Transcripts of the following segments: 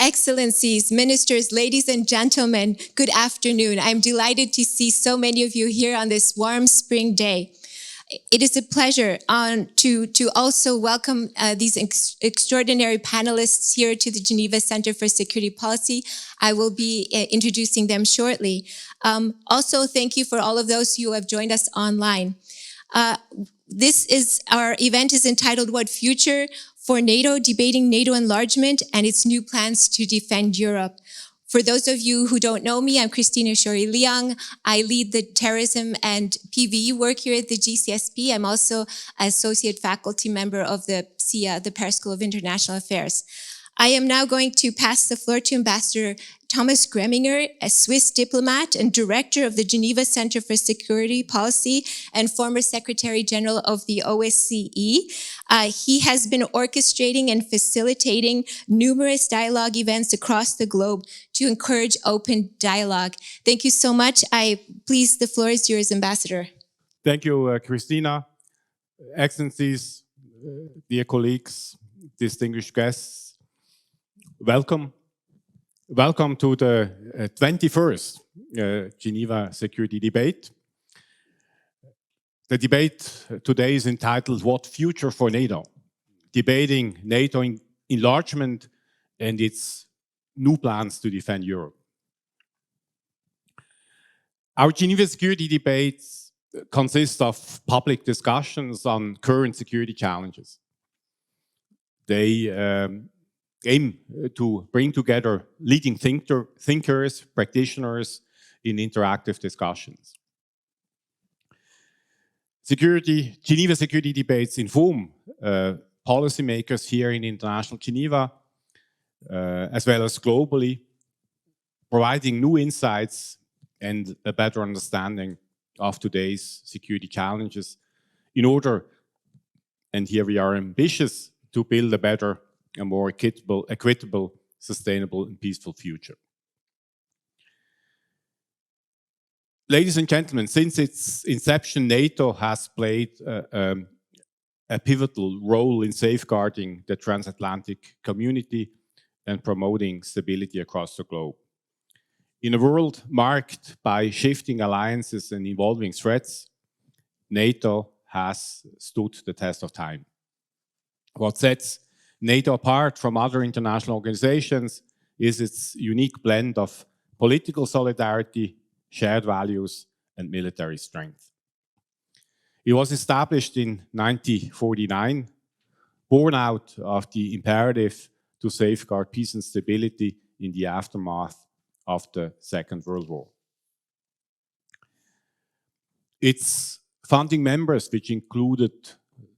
Excellencies, ministers, ladies and gentlemen, good afternoon. I'm delighted to see so many of you here on this warm spring day. It is a pleasure to also welcome these extraordinary panelists here to the Geneva Center for Security Policy. I will be introducing them shortly. Also, thank you for all of those who have joined us online. Our event is entitled What Future for NATO? Debating NATO Enlargement and its New Plans to Defend Europe. For those of you who don't know me, I'm Christina Shori-Liang. I lead the terrorism and PVE work here at the GCSP. I'm also an associate faculty member of the PSIA, the Paris School of International Affairs. I am now going to pass the floor to Ambassador Thomas Greminger, a Swiss diplomat and director of the Geneva Center for Security Policy and former Secretary General of the OSCE. He has been orchestrating and facilitating numerous dialogue events across the globe to encourage open dialogue. Thank you so much. Please, the floor is yours, Ambassador. Thank you, Christina. Excellencies, dear colleagues, distinguished guests, welcome. Welcome to the 21st Geneva Security Debate. The debate today is entitled, What Future for NATO? Debating NATO enlargement and its new plans to defend Europe. Our Geneva Security Debates consist of public discussions on current security challenges. They aim to bring together leading thinkers, practitioners in interactive discussions. Geneva Security Debates inform policymakers here in international Geneva, as well as globally, providing new insights and a better understanding of today's security challenges in order, and here we are ambitious, to build a better, a more equitable, sustainable, and peaceful future. Ladies and gentlemen, since its inception, NATO has played a pivotal role in safeguarding the transatlantic community and promoting stability across the globe. In a world marked by shifting alliances and evolving threats, NATO has stood the test of time. What sets NATO apart from other international organizations is its unique blend of political solidarity, shared values, and military strength. It was established in 1949, born out of the imperative to safeguard peace and stability in the aftermath of the Second World War. Its founding members, which included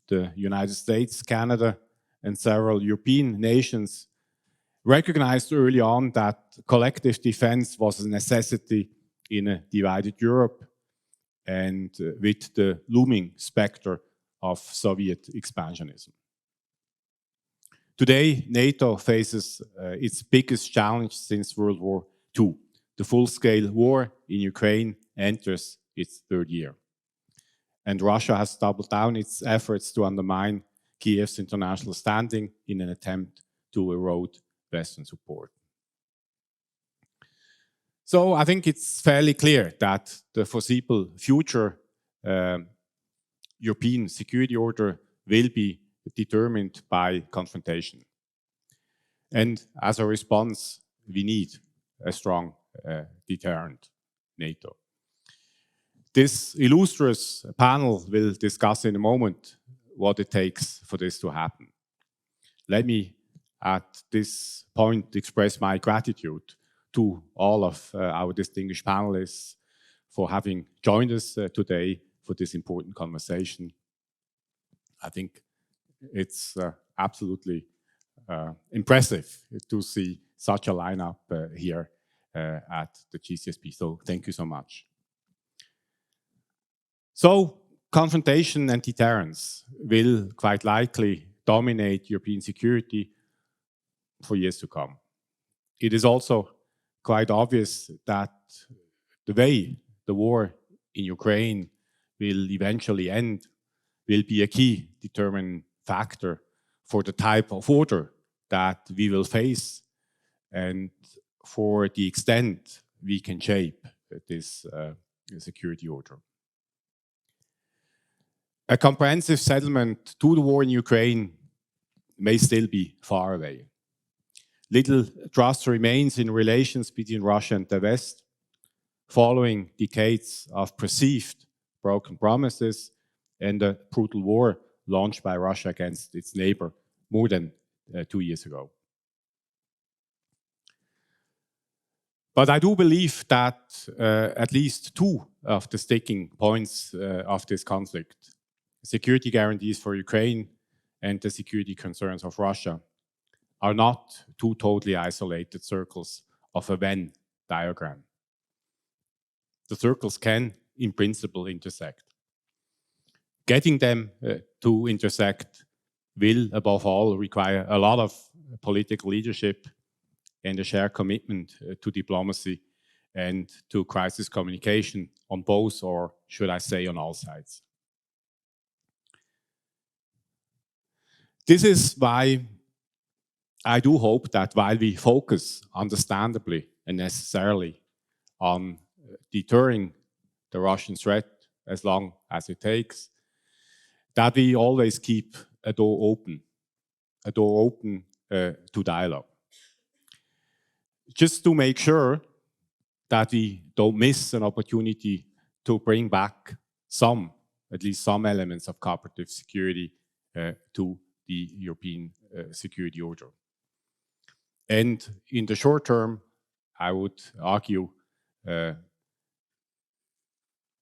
the United States, Canada, and several European nations, recognized early on that collective defense was a necessity in a divided Europe and with the looming specter of Soviet expansionism. Today, NATO faces its biggest challenge since World War II. The full-scale war in Ukraine enters its third year. And Russia has doubled down its efforts to undermine Kiev's international standing in an attempt to erode Western support. So I think it's fairly clear that the foreseeable future European security order will be determined by confrontation. And as a response, we need a strong deterrent, NATO. This illustrious panel will discuss in a moment what it takes for this to happen. Let me, at this point, express my gratitude to all of our distinguished panelists for having joined us today for this important conversation. I think it's absolutely impressive to see such a lineup here at the GCSP. So thank you so much. So, confrontation and deterrence will quite likely dominate European security for years to come. It is also quite obvious that the way the war in Ukraine will eventually end will be a key determining factor for the type of order that we will face and for the extent we can shape this security order. A comprehensive settlement to the war in Ukraine may still be far away. Little trust remains in relations between Russia and the West, following decades of perceived broken promises and a brutal war launched by Russia against its neighbor more than 2 years ago. But I do believe that at least two of the sticking points of this conflict, security guarantees for Ukraine and the security concerns of Russia, are not two totally isolated circles of a Venn diagram. The circles can, in principle, intersect. Getting them to intersect will, above all, require a lot of political leadership and a shared commitment to diplomacy and to crisis communication on both, or should I say, on all sides. This is why I do hope that while we focus understandably and necessarily on deterring the Russian threat as long as it takes, that we always keep a door open to dialogue. Just to make sure that we don't miss an opportunity to bring back at least some elements of cooperative security to the European security order. And in the short term, I would argue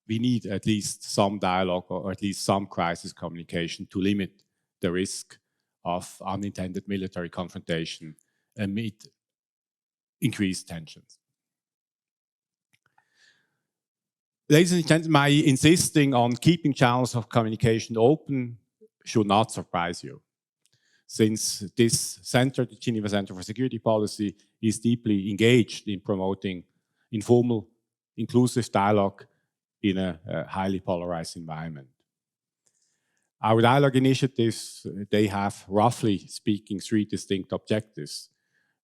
we need at least some dialogue or at least some crisis communication to limit the risk of unintended military confrontation amid increased tensions. Ladies and gentlemen, my insisting on keeping channels of communication open should not surprise you, since this center, the Geneva Center for Security Policy, is deeply engaged in promoting informal, inclusive dialogue in a highly polarized environment. Our dialogue initiatives, they have, roughly speaking, three distinct objectives.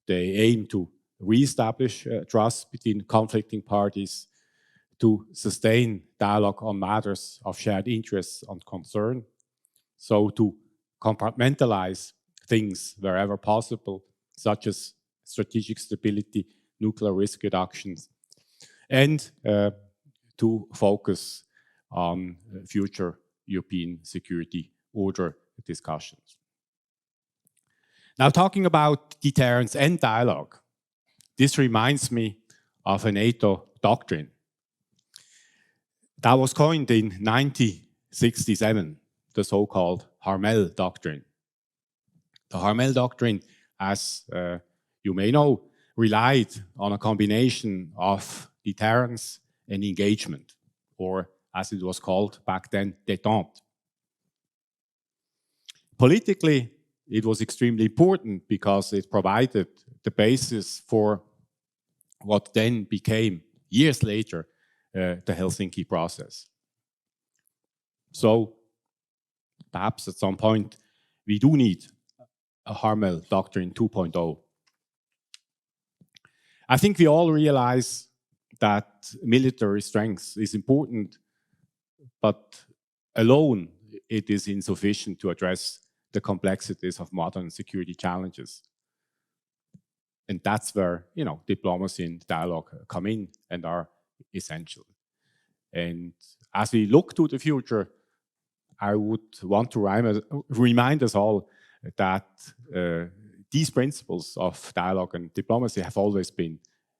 They aim to reestablish trust between conflicting parties, to sustain dialogue on matters of shared interests and concern, so to compartmentalize things wherever possible, such as strategic stability, nuclear risk reductions, and to focus on future European security order discussions. Now, talking about deterrence and dialogue, this reminds me of a NATO doctrine that was coined in 1967, the so-called Harmel Doctrine. The Harmel Doctrine, as you may know, relied on a combination of deterrence and engagement, or as it was called back then, détente. Politically, it was extremely important because it provided the basis for what then became, years later, the Helsinki process. So, perhaps at some point, we do need a Harmel Doctrine 2.0. I think we all realize that military strength is important, but alone it is insufficient to address the complexities of modern security challenges. And that's where, diplomacy and dialogue come in and are essential. And as we look to the future, I would want to remind us all that these principles of dialogue and diplomacy have always been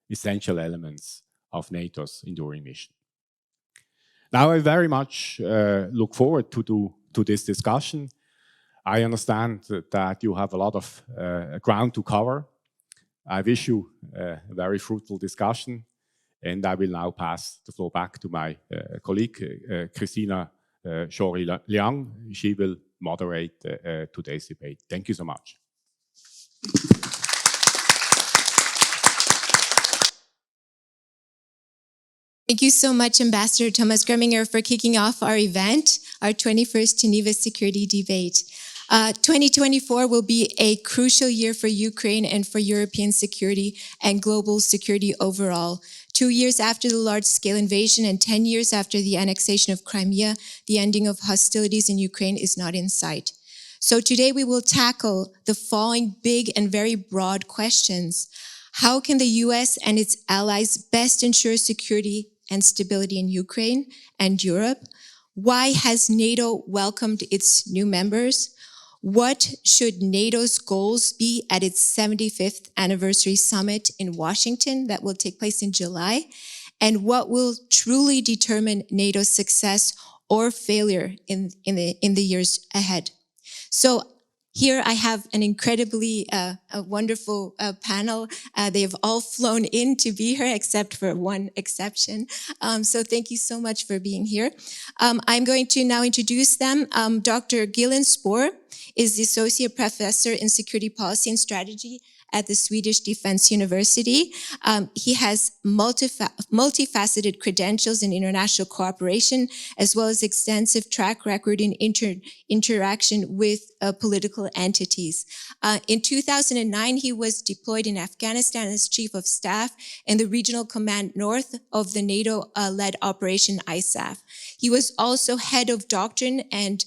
essential elements of NATO's enduring mission. Now, I very much look forward to this discussion. I understand that you have a lot of ground to cover. I wish you a very fruitful discussion, and I will now pass the floor back to my colleague, Christina Shori-Liang. She will moderate today's debate. Thank you so much. Thank you so much, Ambassador Thomas Greminger, for kicking off our event, our 21st Geneva Security Debate. 2024 will be a crucial year for Ukraine and for European security and global security overall. 2 years after the large-scale invasion and 10 years after the annexation of Crimea, the ending of hostilities in Ukraine is not in sight. So today we will tackle the following big and very broad questions. How can the US and its allies best ensure security and stability in Ukraine and Europe? Why has NATO welcomed its new members? What should NATO's goals be at its 75th anniversary summit in Washington that will take place in July? And what will truly determine NATO's success or failure in the years ahead? So here I have an incredibly a wonderful panel. They've all flown in to be here, except for one exception. So thank you so much for being here. I'm going to now introduce them. Dr. Gillen Spoor is the Associate Professor in Security Policy and Strategy at the Swedish Defense University. He has multifaceted credentials in international cooperation, as well as extensive track record in interaction with political entities. In 2009, he was deployed in Afghanistan as Chief of Staff in the Regional Command North of the NATO-led Operation ISAF. He was also Head of Doctrine and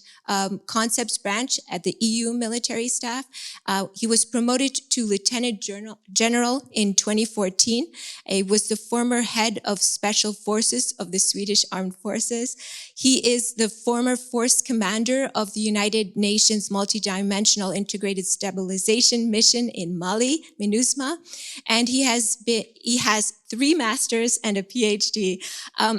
Concepts Branch at the EU Military Staff. He was promoted to Lieutenant General in 2014. He was the former Head of Special Forces of the Swedish Armed Forces. He is the former Force Commander of the United Nations Multidimensional Integrated Stabilization Mission in Mali, MINUSMA, and he has 3 masters and a PhD.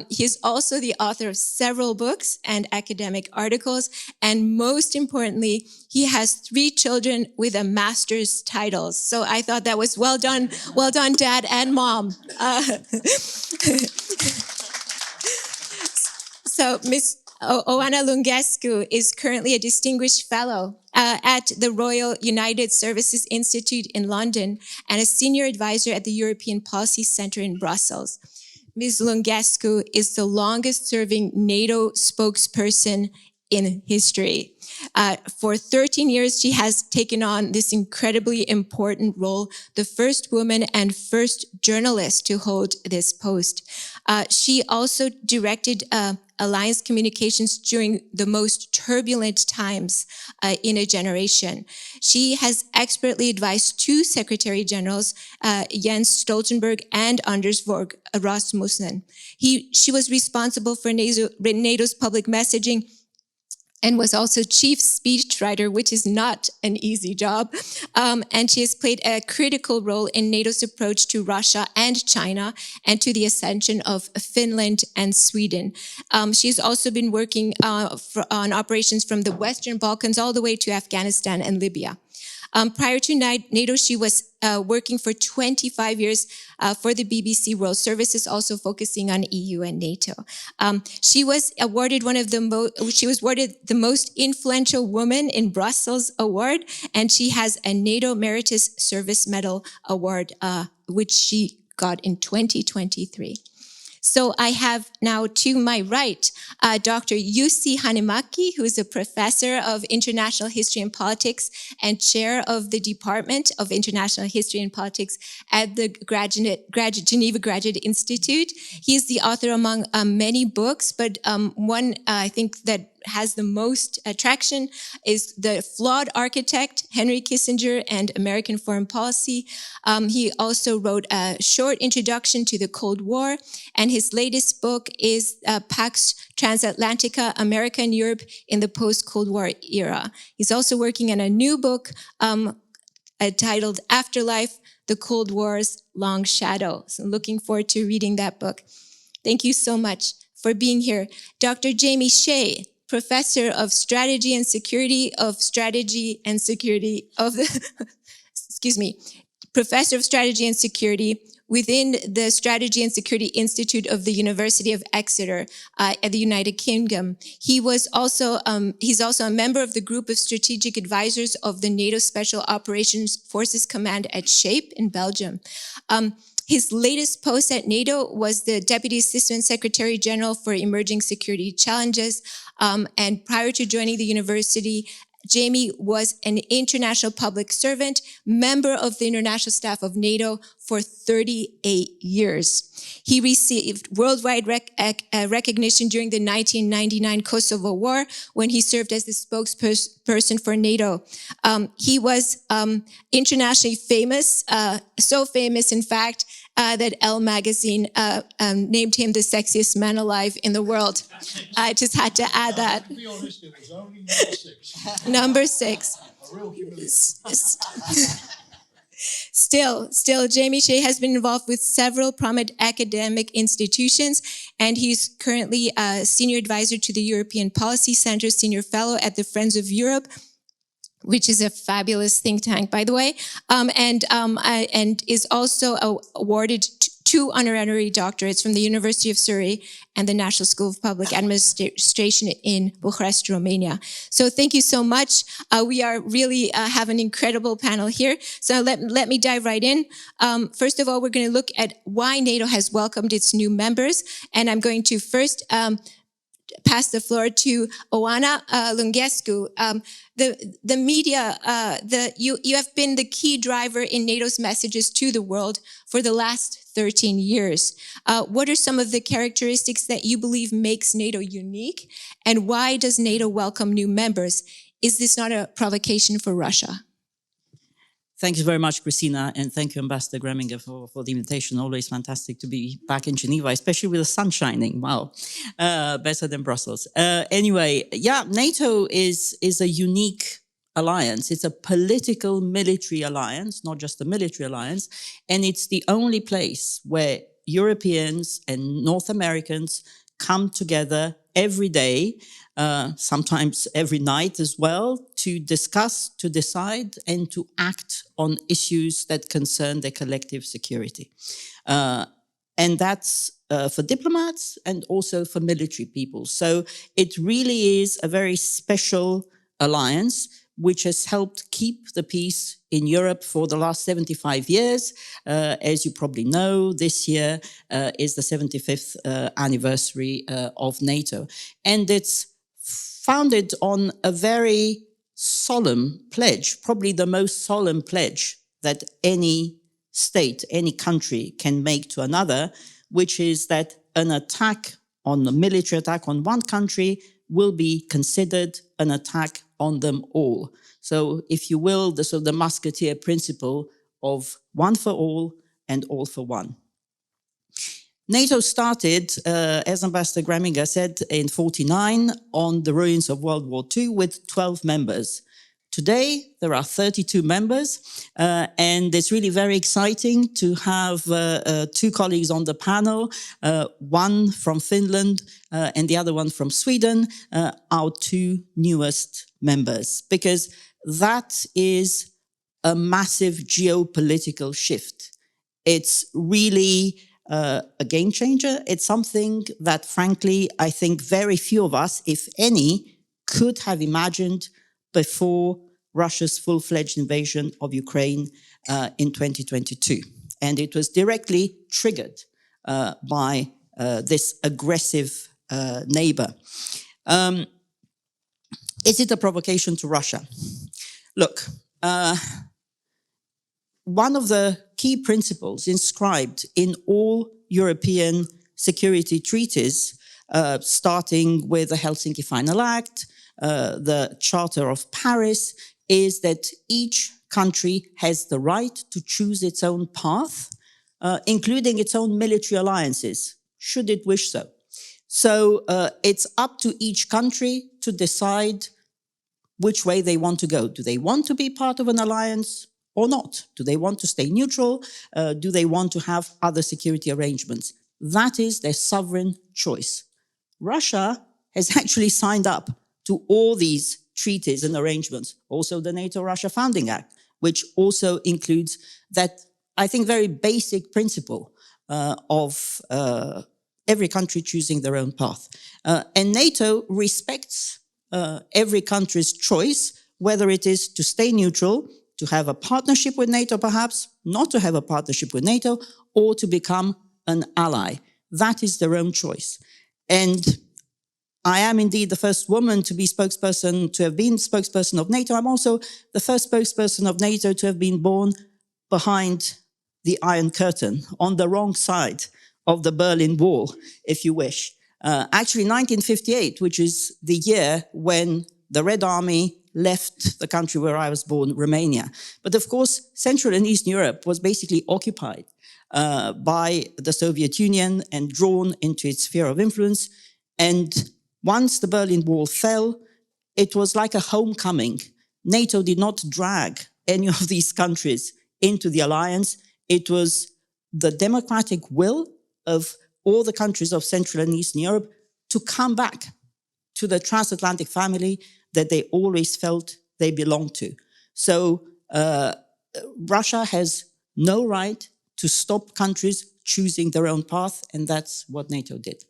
He is also the author of several books and academic articles, and most importantly, he has 3 children with a master's titles. So I thought that was well done, Dad and Mom. So Ms. Oana Lungescu is currently a distinguished fellow at the Royal United Services Institute in London and a senior advisor at the European Policy Center in Brussels. Ms. Lungescu is the longest-serving NATO spokesperson in history. For 13 years, she has taken on this incredibly important role, the first woman and first journalist to hold this post. She also directed alliance communications during the most turbulent times in a generation. She has expertly advised 2 Secretary Generals, Jens Stoltenberg and Anders Fogh Rasmussen. She was responsible for NATO's public messaging and was also chief speechwriter, which is not an easy job. And she has played a critical role in NATO's approach to Russia and China and to the ascension of Finland and Sweden. She has also been working on operations from the Western Balkans all the way to Afghanistan and Libya. Prior to NATO, she was working for 25 years for the BBC World Services, also focusing on EU and NATO. She was awarded the most influential woman in Brussels award, and she has a NATO Meritorious Service Medal award, which she got in 2023. So I have now to my right, Dr. Jussi Hanhimäki, who is a professor of international history and politics and chair of the Department of International History and Politics at the Geneva Graduate Institute. He is the author among many books, but one I think that has the most attraction is The Flawed Architect, Henry Kissinger and American Foreign Policy. He also wrote a short introduction to the Cold War, and his latest book is Pax Transatlantica, America and Europe in the Post-Cold War Era. He's also working on a new book titled Afterlife, The Cold War's Long Shadow. So I'm looking forward to reading that book. Thank you so much for being here. Dr. Jamie Shea, Professor of Strategy and Security of Professor of Strategy and Security within the Strategy and Security Institute of the University of Exeter at the United Kingdom. He's also a member of the group of strategic advisors of the NATO Special Operations Forces Command at SHAPE in Belgium. His latest post at NATO was the Deputy Assistant Secretary General for Emerging Security Challenges. And prior to joining the university, Jamie was an international public servant, member of the international staff of NATO for 38 years. He received worldwide recognition during the 1999 Kosovo War when he served as the spokesperson for NATO. He was internationally famous, so famous, in fact, that Elle magazine named him the sexiest man alive in the world. I just had to add that. To be honest, it was only number 6. Number 6. A real humiliation. Still, Jamie Shea has been involved with several prominent academic institutions, and he's currently a senior advisor to the European Policy Center, senior fellow at the Friends of Europe, which is a fabulous think tank, by the way, and is also awarded 2 honorary doctorates from the University of Surrey and the National School of Public Administration in Bucharest, Romania. So thank you so much. We are really have an incredible panel here. So let me dive right in. First of all, we're going to look at why NATO has welcomed its new members. And I'm going to first pass the floor to Oana Lungescu. The media, you have been the key driver in NATO's messages to the world for the last 13 years. What are some of the characteristics that you believe makes NATO unique? And why does NATO welcome new members? Is this not a provocation for Russia? Thank you very much, Christina, and thank you, Ambassador Greminger, for the invitation. Always fantastic to be back in Geneva, especially with the sun shining. Wow, better than Brussels. Anyway, yeah, NATO is a unique alliance. It's a political military alliance, not just a military alliance, and it's the only place where Europeans and North Americans come together every day, sometimes every night as well, to discuss, to decide, and to act on issues that concern their collective security. And that's for diplomats and also for military people. So it really is a very special alliance which has helped keep the peace in Europe for the last 75 years. As you probably know, this year is the 75th anniversary of NATO. And it's founded on a very solemn pledge, probably the most solemn pledge that any state, any country can make to another, which is that an attack on a military attack on one country will be considered an attack on them all. So, if you will, the sort of the musketeer principle of one for all and all for one. NATO started, as Ambassador Greminger said, in 1949 on the ruins of World War II with 12 members. Today, there are 32 members, and it's really very exciting to have 2 colleagues on the panel, one from Finland and the other one from Sweden, our 2 newest members, because that is a massive geopolitical shift. It's really a game changer. It's something that, frankly, I think very few of us, if any, could have imagined before Russia's full-fledged invasion of Ukraine in 2022. And it was directly triggered by this aggressive neighbor. Is it a provocation to Russia? Look, one of the key principles inscribed in all European security treaties, starting with the Helsinki Final Act, the Charter of Paris, is that each country has the right to choose its own path, including its own military alliances, should it wish so. So it's up to each country to decide which way they want to go. Do they want to be part of an alliance or not? Do they want to stay neutral? Do they want to have other security arrangements? That is their sovereign choice. Russia has actually signed up to all these treaties and arrangements, also the NATO-Russia Founding Act, which also includes that, I think, very basic principle of every country choosing their own path. And NATO respects every country's choice, whether it is to stay neutral, to have a partnership with NATO perhaps, not to have a partnership with NATO, or to become an ally. That is their own choice. And I am indeed the first woman to be spokesperson, to have been spokesperson of NATO. I'm also the first spokesperson of NATO to have been born behind the Iron Curtain, on the wrong side of the Berlin Wall, if you wish. Actually, 1958, which is the year when the Red Army left the country where I was born, Romania. But of course, Central and Eastern Europe was basically occupied by the Soviet Union and drawn into its sphere of influence. And once the Berlin Wall fell, it was like a homecoming. NATO did not drag any of these countries into the alliance. It was the democratic will of all the countries of Central and Eastern Europe to come back to the transatlantic family that they always felt they belonged to. So Russia has no right to stop countries choosing their own path, and that's what NATO did.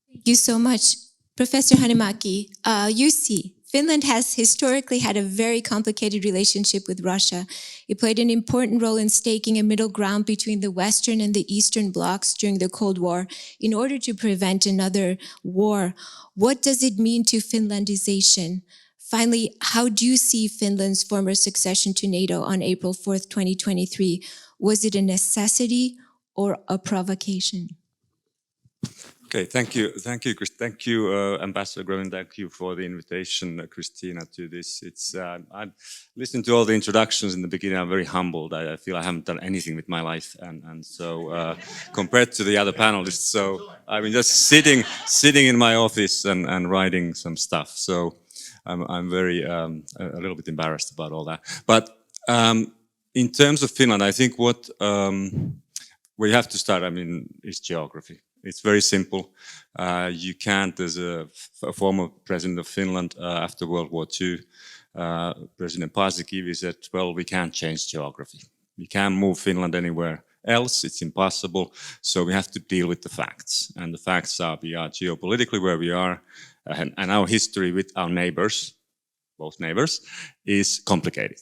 Thank you so much. Professor Hanemaki, you see, Finland has historically had a very complicated relationship with Russia. It played an important role in staking a middle ground between the Western and the Eastern blocs during the Cold War in order to prevent another war. What does it mean to Finlandization? Finally, how do you see Finland's former succession to NATO on April 4th, 2023? Was it a necessity or a provocation? Okay, thank you, Chris. Thank you, Ambassador Groen. Thank you for the invitation, Christina, to this. I listened to all the introductions in the beginning. I'm very humbled. I feel I haven't done anything with my life, and so compared to the other panelists, so I mean just sitting in my office and writing some stuff. So I'm very a little bit embarrassed about all that. But in terms of Finland, I think what we have to start, I mean, is geography. It's very simple. You can't, as a former president of Finland after World War II, President Paasikivi said, well, we can't change geography. We can't move Finland anywhere else. It's impossible. So we have to deal with the facts. And the facts are we are geopolitically where we are, and our history with our neighbors, both neighbors, is complicated.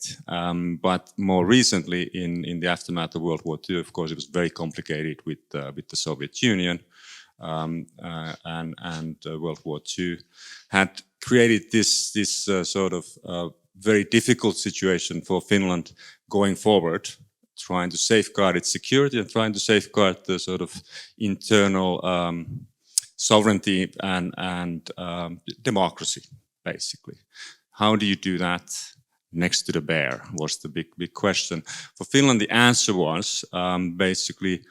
But more recently, in the aftermath of World War II, of course, it was very complicated with the Soviet Union. And World War II had created this sort of very difficult situation for Finland going forward, trying to safeguard its security and trying to safeguard the sort of internal sovereignty and democracy, basically. How do you do that next to the bear was the big question. For Finland, the answer was basically,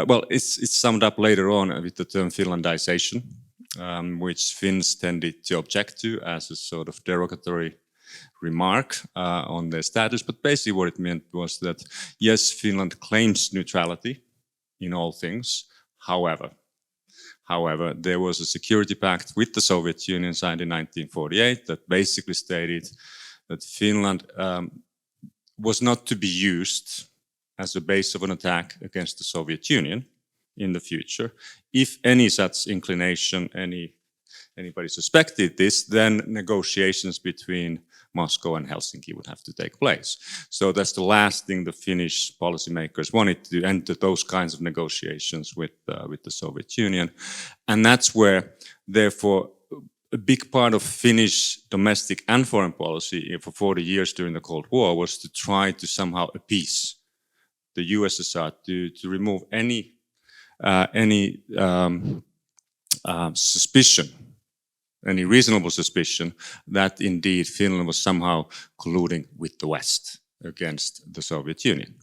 well, it's summed up later on with the term Finlandization, which Finns tended to object to as a sort of derogatory remark on their status. But basically what it meant was that, yes, Finland claims neutrality in all things. However, there was a security pact with the Soviet Union signed in 1948 that basically stated that Finland was not to be used as a base of an attack against the Soviet Union in the future. If any such inclination, anybody suspected this, then negotiations between Moscow and Helsinki would have to take place. So that's the last thing the Finnish policymakers wanted to enter those kinds of negotiations with the Soviet Union. And that's where, therefore, a big part of Finnish domestic and foreign policy for 40 years during the Cold War was to try to somehow appease the USSR, to remove any suspicion, any reasonable suspicion that indeed Finland was somehow colluding with the West against the Soviet Union.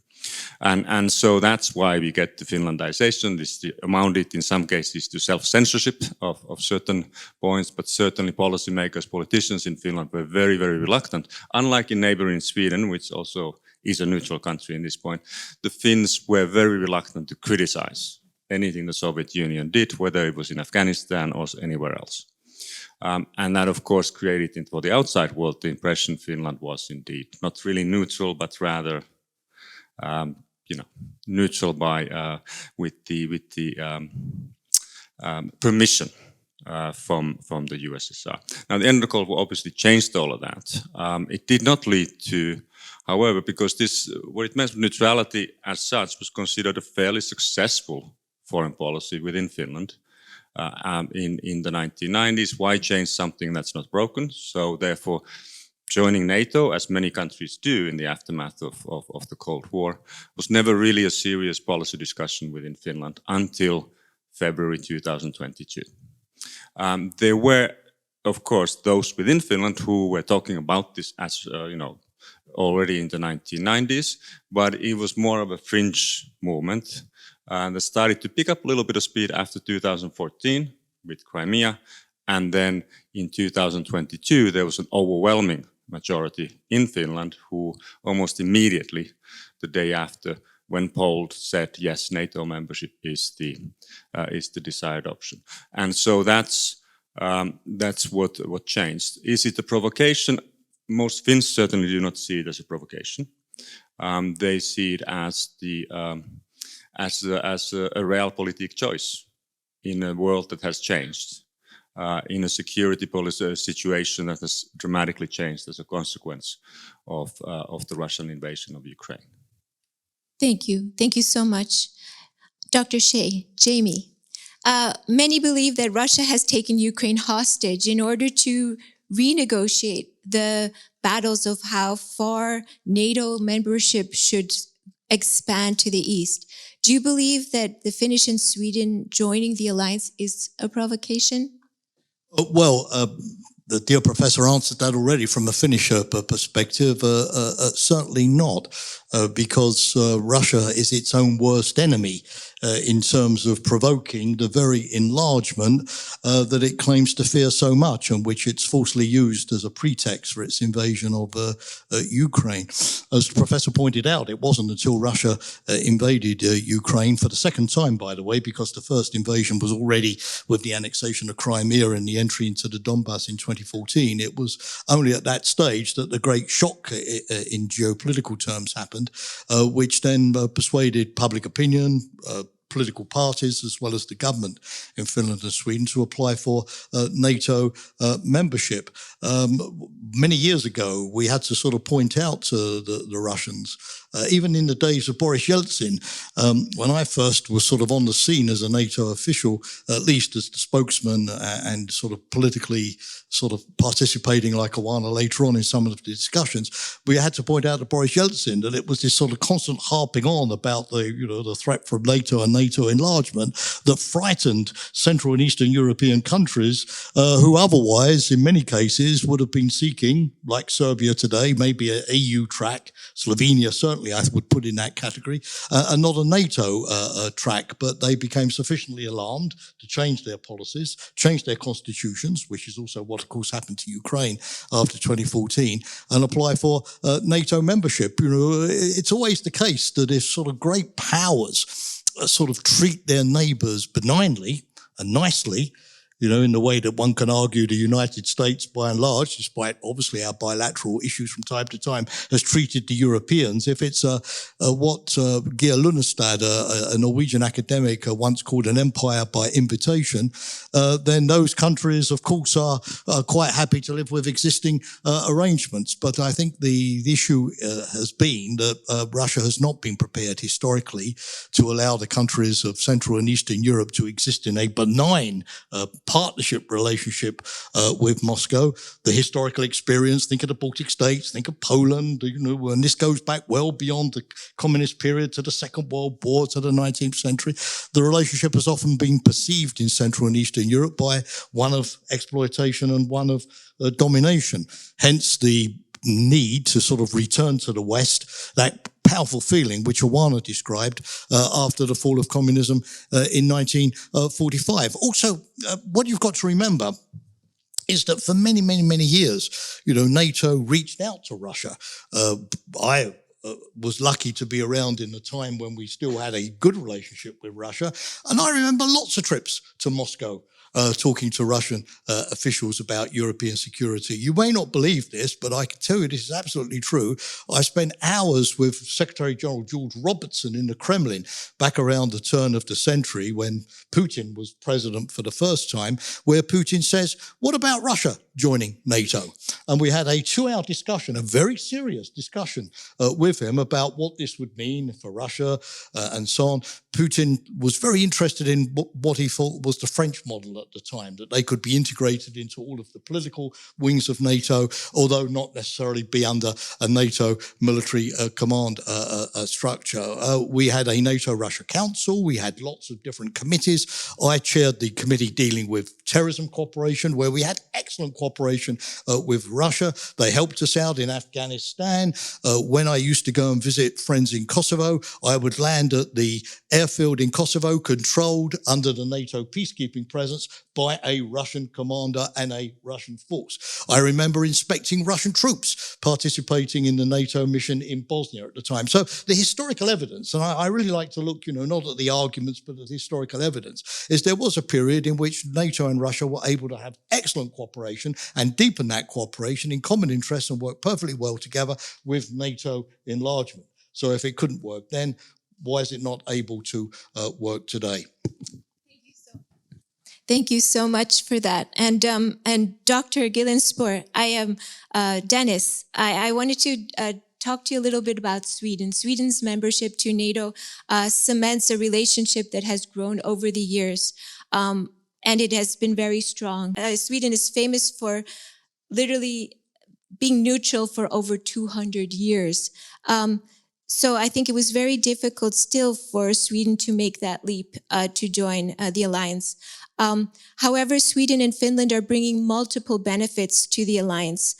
And so that's why we get the Finlandization. This amounted in some cases to self-censorship of certain points, but certainly policymakers, politicians in Finland were very, very reluctant. Unlike in neighboring Sweden, which also is a neutral country in this point, the Finns were very reluctant to criticize anything the Soviet Union did, whether it was in Afghanistan or anywhere else. And that, of course, created for the outside world the impression Finland was indeed not really neutral, but rather neutral by with the permission from the USSR. Now, the end of the Cold War obviously changed all of that. It did not lead to, however, because what it meant neutrality as such was considered a fairly successful foreign policy within Finland. in the 1990s. Why change something that's not broken? So therefore, joining NATO, as many countries do in the aftermath of the Cold War, was never really a serious policy discussion within Finland until February 2022. There were, of course, those within Finland who were talking about this as, already in the 1990s, but it was more of a fringe movement that started to pick up a little bit of speed after 2014 with Crimea. And then in 2022, there was an overwhelming majority in Finland who almost immediately, the day after, when polled, said yes, NATO membership is the desired option. And so that's what changed. Is it a provocation? Most Finns certainly do not see it as a provocation. They see it as a realpolitik choice in a world that has changed, in a security policy situation that has dramatically changed as a consequence of the Russian invasion of Ukraine. Thank you. Thank you so much. Dr. Shea, Jamie, many believe that Russia has taken Ukraine hostage in order to renegotiate the battles of how far NATO membership should expand to the east. Do you believe that the Finnish and Sweden joining the alliance is a provocation? The dear professor answered that already from a Finnish perspective. Certainly not, because Russia is its own worst enemy in terms of provoking the very enlargement that it claims to fear so much, and which it's falsely used as a pretext for its invasion of Ukraine. As the professor pointed out, it wasn't until Russia invaded Ukraine for the second time, by the way, because the first invasion was already with the annexation of Crimea and the entry into the Donbass in 2014. It was only at that stage that the great shock in geopolitical terms happened, which then persuaded public opinion, political parties, as well as the government in Finland and Sweden to apply for NATO membership. Many years ago, we had to sort of point out to the Russians, even in the days of Boris Yeltsin, when I first was sort of on the scene as a NATO official, at least as the spokesman and sort of politically sort of participating like Awana later on in some of the discussions, we had to point out to Boris Yeltsin that it was this sort of constant harping on about the threat from NATO and NATO enlargement that frightened Central and Eastern European countries who otherwise, in many cases, would have been seeking, like Serbia today, maybe an EU track. Slovenia certainly I would put in that category, and not a NATO track, but they became sufficiently alarmed to change their policies, change their constitutions, which is also what, of course, happened to Ukraine after 2014, and apply for NATO membership. It's always the case that if sort of great powers sort of treat their neighbours benignly and nicely, in the way that one can argue the United States, by and large, despite obviously our bilateral issues from time to time, has treated the Europeans. If it's what Geir Lundestad, a Norwegian academic, once called an empire by invitation, then those countries, of course, are quite happy to live with existing arrangements. But I think the issue has been that Russia has not been prepared historically to allow the countries of Central and Eastern Europe to exist in a benign partnership relationship with Moscow. The historical experience, think of the Baltic states, think of Poland, and this goes back well beyond the communist period to the Second World War, to the 19th century. The relationship has often been perceived in Central and Eastern Europe by one of exploitation and one of domination. Hence the need to sort of return to the West, that powerful feeling which Awana described after the fall of communism in 1945. Also, what you've got to remember is that for many, many, many years, NATO reached out to Russia. I was lucky to be around in the time when we still had a good relationship with Russia. And I remember lots of trips to Moscow talking to Russian officials about European security. You may not believe this, but I can tell you this is absolutely true. I spent hours with Secretary General George Robertson in the Kremlin back around the turn of the century when Putin was president for the first time, where Putin says, what about Russia joining NATO? And we had a 2-hour discussion, a very serious discussion with him about what this would mean for Russia and so on. Putin was very interested in what he thought was the French model at the time, that they could be integrated into all of the political wings of NATO, although not necessarily be under a NATO military command structure. We had a NATO-Russia Council. We had lots of different committees. I chaired the committee dealing with terrorism cooperation, where we had excellent cooperation with Russia. They helped us out in Afghanistan. When I used to go and visit friends in Kosovo, I would land at the airfield in Kosovo, controlled under the NATO peacekeeping presence by a Russian commander and a Russian force. I remember inspecting Russian troops participating in the NATO mission in Bosnia at the time. So the historical evidence, and I really like to look, not at the arguments, but at the historical evidence, is there was a period in which NATO and Russia were able to have excellent cooperation and deepen that cooperation in common interests and work perfectly well together with NATO enlargement. So if it couldn't work then, why is it not able to work today? Thank you so much for that. And Dr. Gillenspoor, Dennis, I wanted to talk to you a little bit about Sweden. Sweden's membership to NATO cements a relationship that has grown over the years, and it has been very strong. Sweden is famous for literally being neutral for over 200 years. So I think it was very difficult still for Sweden to make that leap to join the alliance. However, Sweden and Finland are bringing multiple benefits to the alliance.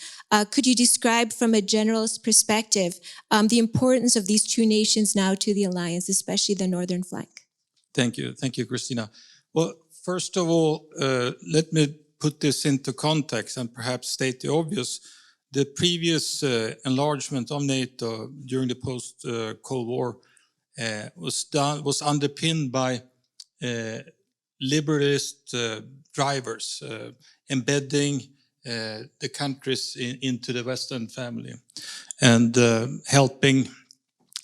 Could you describe from a generalist perspective the importance of these two nations now to the alliance, especially the northern flank? Thank you, Christina. Well, first of all, let me put this into context and perhaps state the obvious. The previous enlargement of NATO during the post-Cold War was underpinned by liberalist drivers, embedding the countries into the Western family and helping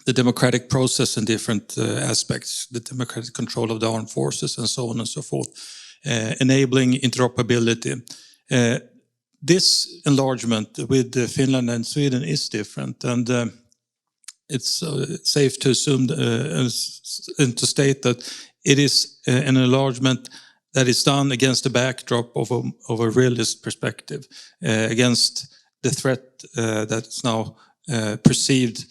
the democratic process in different aspects, the democratic control of the armed forces and so on and so forth, enabling interoperability. This enlargement with Finland and Sweden is different, and it's safe to assume and to state that it is an enlargement that is done against the backdrop of a realist perspective, against the threat that's now perceived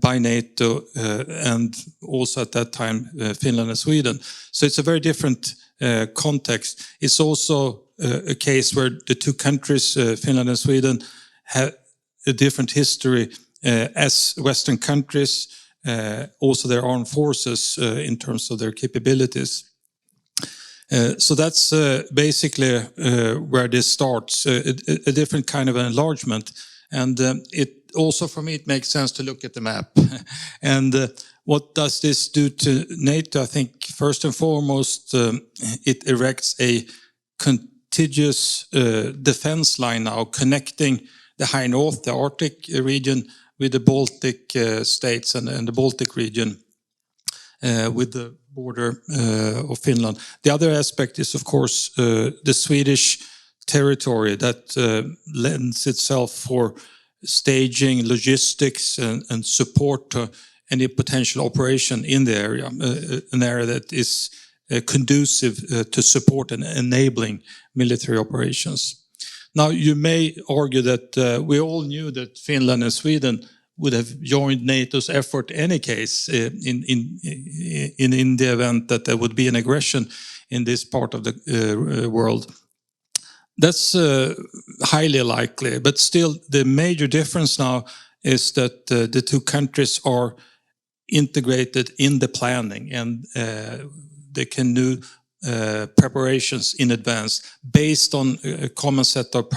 by NATO and also at that time Finland and Sweden. So it's a very different context. It's also a case where the two countries, Finland and Sweden, have a different history as Western countries, also their armed forces in terms of their capabilities. So that's basically where this starts, a different kind of enlargement. And it also, for me, it makes sense to look at the map. And what does this do to NATO? I think first and foremost, it erects a contiguous defense line now connecting the High North, the Arctic region, with the Baltic states and the Baltic region with the border of Finland. The other aspect is, of course, the Swedish territory that lends itself for staging, logistics and support to any potential operation in the area, an area that is conducive to support and enabling military operations. Now, you may argue that we all knew that Finland and Sweden would have joined NATO's effort in any case in the event that there would be an aggression in this part of the world. That's highly likely, but still the major difference now is that the two countries are integrated in the planning and they can do preparations in advance based on a common set of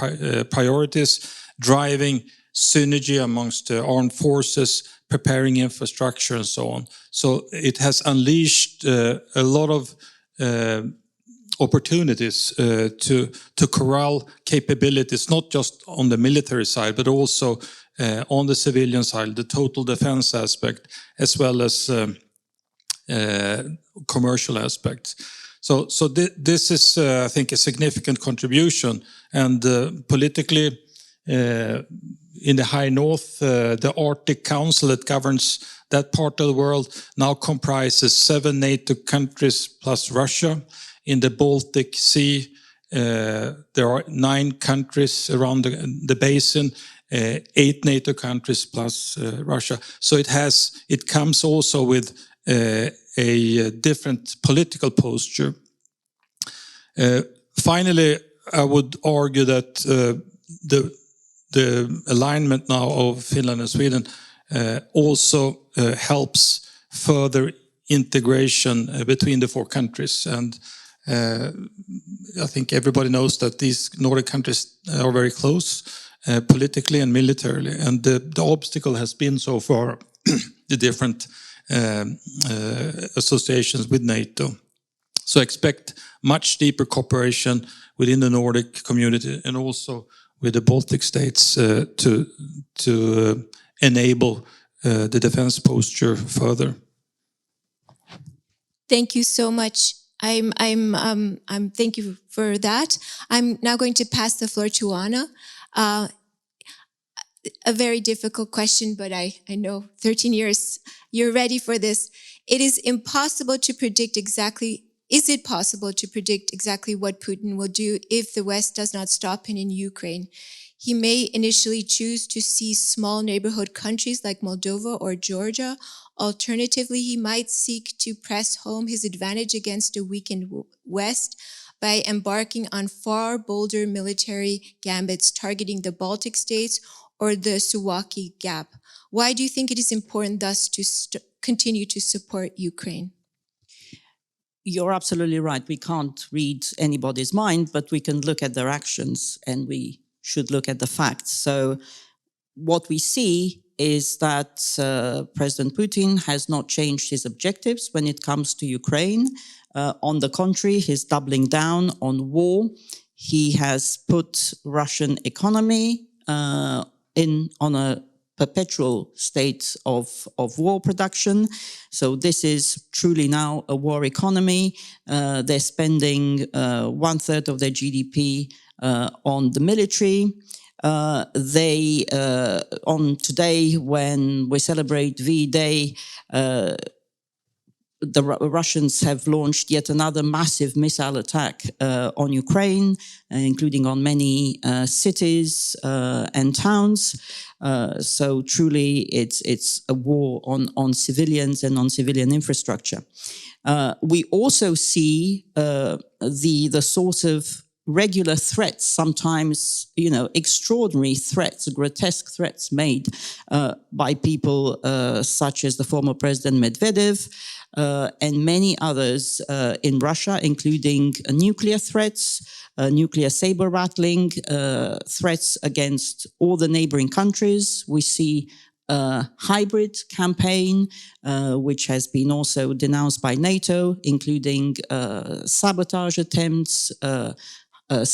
priorities, driving synergy amongst the armed forces, preparing infrastructure and so on. So it has unleashed a lot of opportunities to corral capabilities, not just on the military side, but also on the civilian side, the total defense aspect, as well as commercial aspects. So this is, I think, a significant contribution. And politically, in the High North, the Arctic Council that governs that part of the world now comprises 7 NATO countries plus Russia. In the Baltic Sea, there are 9 countries around the basin, 8 NATO countries plus Russia. So it comes also with a different political posture. Finally, I would argue that the alignment now of Finland and Sweden also helps further integration between the 4 countries. And I think everybody knows that these Nordic countries are very close politically and militarily. And the obstacle has been so far the different associations with NATO. So expect much deeper cooperation within the Nordic community and also with the Baltic states to enable the defense posture further. Thank you so much. Thank you for that. I'm now going to pass the floor to Anna. A very difficult question, but I know 13 years, you're ready for this. Is it possible to predict exactly what Putin will do if the West does not stop him in Ukraine? He may initially choose to seize small neighborhood countries like Moldova or Georgia. Alternatively, he might seek to press home his advantage against a weakened West by embarking on far bolder military gambits targeting the Baltic states or the Suwalki Gap. Why do you think it is important thus to continue to support Ukraine? You're absolutely right. We can't read anybody's mind, but we can look at their actions and we should look at the facts. So what we see is that President Putin has not changed his objectives when it comes to Ukraine. On the contrary, he's doubling down on war. He has put Russian economy on a perpetual state of war production. So this is truly now a war economy. They're spending 1/3 of their GDP on the military. On today, when we celebrate V-Day, the Russians have launched yet another massive missile attack on Ukraine, including on many cities and towns. So truly, it's a war on civilians and on civilian infrastructure. We also see the sort of regular threats, sometimes, extraordinary threats, grotesque threats made by people such as the former President Medvedev and many others in Russia, including nuclear threats, nuclear saber rattling, threats against all the neighboring countries. We see a hybrid campaign, which has been also denounced by NATO, including sabotage attempts,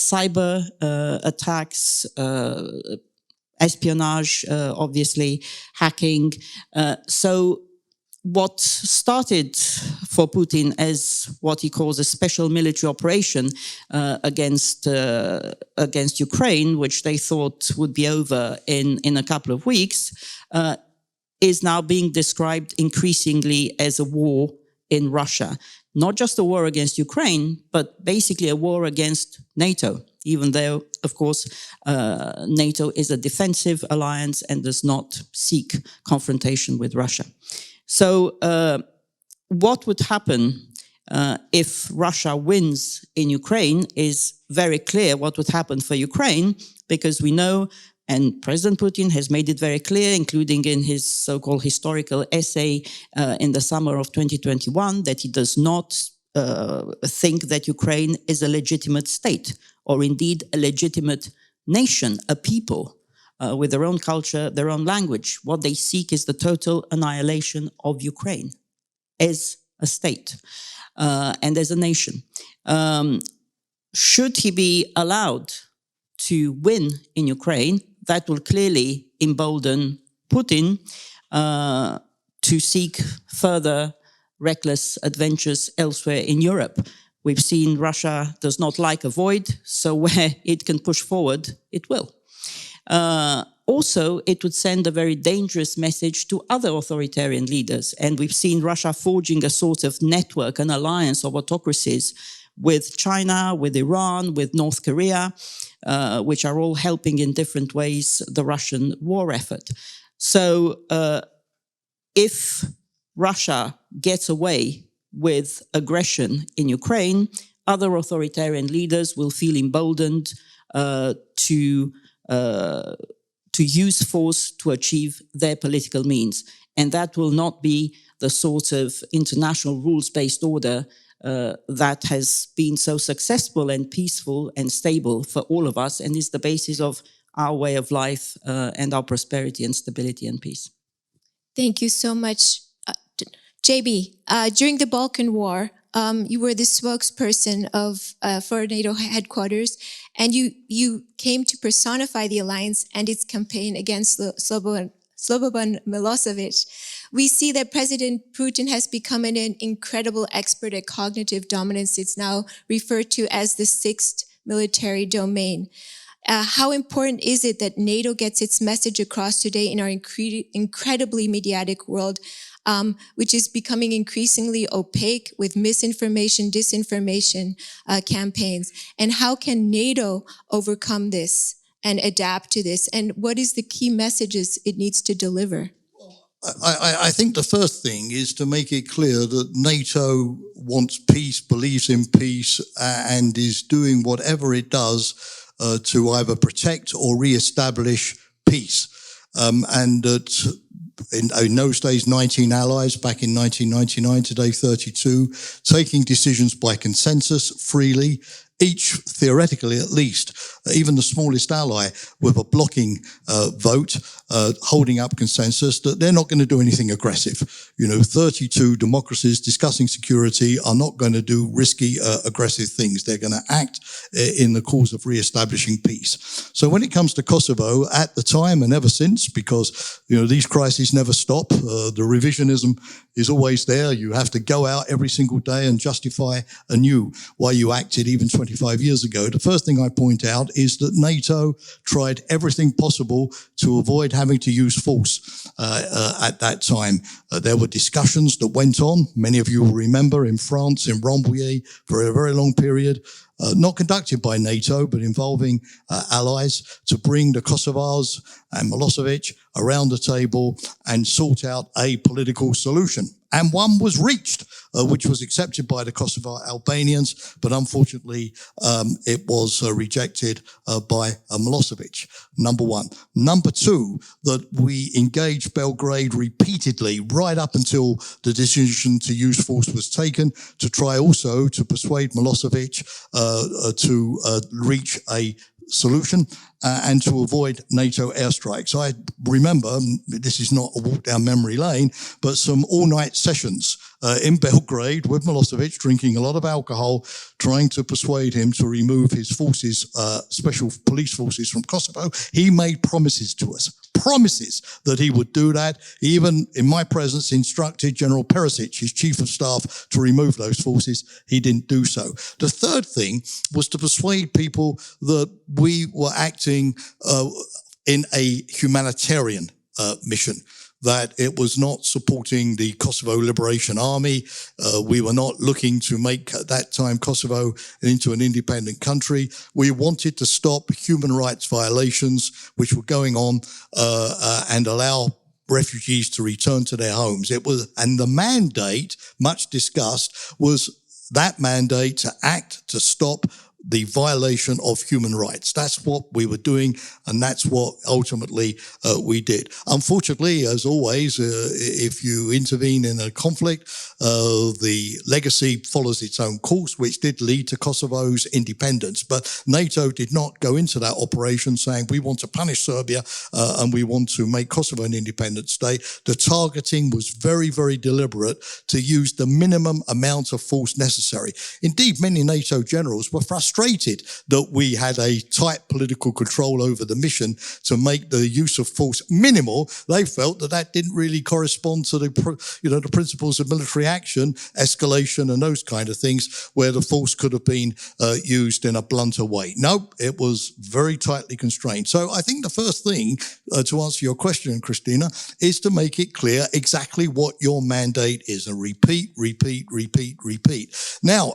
cyber attacks, espionage, obviously, hacking. So what started for Putin as what he calls a special military operation against Ukraine, which they thought would be over in a couple of weeks, is now being described increasingly as a war in Russia. Not just a war against Ukraine, but basically a war against NATO, even though, of course, NATO is a defensive alliance and does not seek confrontation with Russia. So what would happen if Russia wins in Ukraine is very clear what would happen for Ukraine, because we know, and President Putin has made it very clear, including in his so-called historical essay in the summer of 2021, that he does not think that Ukraine is a legitimate state, or indeed a legitimate nation, a people with their own culture, their own language. What they seek is the total annihilation of Ukraine as a state and as a nation. Should he be allowed to win in Ukraine, that will clearly embolden Putin to seek further reckless adventures elsewhere in Europe. We've seen Russia does not like a void, so where it can push forward, it will. Also, it would send a very dangerous message to other authoritarian leaders. And we've seen Russia forging a sort of network, an alliance of autocracies with China, with Iran, with North Korea, which are all helping in different ways the Russian war effort. So if Russia gets away with aggression in Ukraine, other authoritarian leaders will feel emboldened to use force to achieve their political means. And that will not be the sort of international rules-based order that has been so successful and peaceful and stable for all of us and is the basis of our way of life and our prosperity and stability and peace. Thank you so much. JB, during the Balkan War, you were the spokesperson for NATO headquarters, and you came to personify the alliance and its campaign against Slobodan Milosevic. We see that President Putin has become an incredible expert at cognitive dominance. It's now referred to as the sixth military domain. How important is it that NATO gets its message across today in our incredibly mediatic world, which is becoming increasingly opaque with misinformation, disinformation campaigns? And how can NATO overcome this and adapt to this? And what is the key messages it needs to deliver? I think the first thing is to make it clear that NATO wants peace, believes in peace, and is doing whatever it does to either protect or re-establish peace. And that in those days, 19 allies back in 1999, today 32, taking decisions by consensus freely, each theoretically at least, even the smallest ally with a blocking vote, holding up consensus that they're not going to do anything aggressive. 32 democracies discussing security are not going to do risky, aggressive things. They're going to act in the cause of re-establishing peace. So when it comes to Kosovo, at the time and ever since, because these crises never stop, the revisionism is always there. You have to go out every single day and justify anew why you acted even 25 years ago. The first thing I point out is that NATO tried everything possible to avoid having to use force at that time. There were discussions that went on, many of you will remember, in France, in Rambouillet, for a very long period, not conducted by NATO, but involving allies, to bring the Kosovars and Milosevic around the table and sort out a political solution. And one was reached, which was accepted by the Kosovar Albanians, but unfortunately it was rejected by Milosevic, number one. Number two, that we engaged Belgrade repeatedly right up until the decision to use force was taken, to try also to persuade Milosevic to reach a solution and to avoid NATO airstrikes. I remember, this is not a walk down memory lane, but some all-night sessions in Belgrade with Milosevic, drinking a lot of alcohol, trying to persuade him to remove his forces, special police forces from Kosovo. He made promises to us, promises that he would do that. He even, in my presence, instructed General Perisic, his chief of staff, to remove those forces. He didn't do so. The third thing was to persuade people that we were acting in a humanitarian mission, that it was not supporting the Kosovo Liberation Army. We were not looking to make, at that time, Kosovo into an independent country. We wanted to stop human rights violations which were going on and allow refugees to return to their homes. And the mandate, much discussed, was that mandate to act to stop the violation of human rights. That's what we were doing, and that's what ultimately we did. Unfortunately, as always, if you intervene in a conflict, the legacy follows its own course, which did lead to Kosovo's independence. But NATO did not go into that operation saying we want to punish Serbia and we want to make Kosovo an independent state. The targeting was very, very deliberate to use the minimum amount of force necessary. Indeed, many NATO generals were frustrated that we had a tight political control over the mission to make the use of force minimal. They felt that that didn't really correspond to the principles of military action, escalation, and those kind of things, where the force could have been used in a blunter way. No, it was very tightly constrained. So I think the first thing to answer your question, Christina, is to make it clear exactly what your mandate is, and repeat. Now,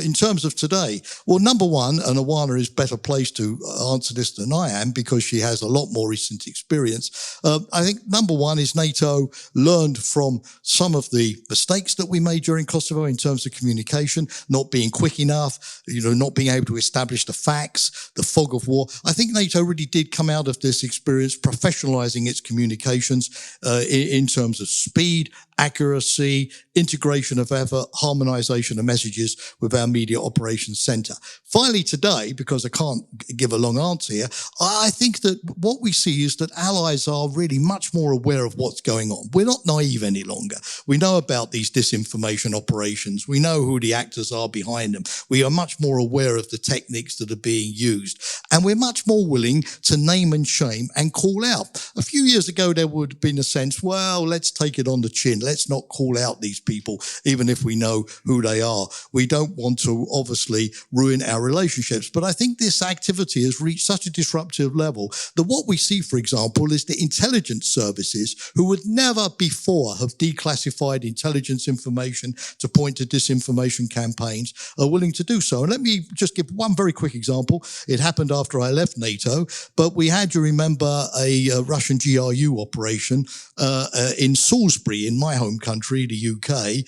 in terms of today, well, number one, and Awana is better placed to answer this than I am because she has a lot more recent experience. I think number one is NATO learned from some of the mistakes that we made during Kosovo in terms of communication, not being quick enough, not being able to establish the facts, the fog of war. I think NATO really did come out of this experience professionalizing its communications in terms of speed, accuracy, integration of effort, harmonization of messages with our media operations center. Finally today, because I can't give a long answer here, I think that what we see is that allies are really much more aware of what's going on. We're not naive any longer. We know about these disinformation operations. We know who the actors are behind them. We are much more aware of the techniques that are being used. And we're much more willing to name and shame and call out. A few years ago, there would have been a sense, well, let's take it on the chin. Let's not call out these people, even if we know who they are. We don't want to obviously ruin our relationships. But I think this activity has reached such a disruptive level that what we see, for example, is the intelligence services who would never before have declassified intelligence information to point to disinformation campaigns are willing to do so. And let me just give one very quick example. It happened after I left NATO, but we had, you remember, a Russian GRU operation in Salisbury, in my home country, the UK,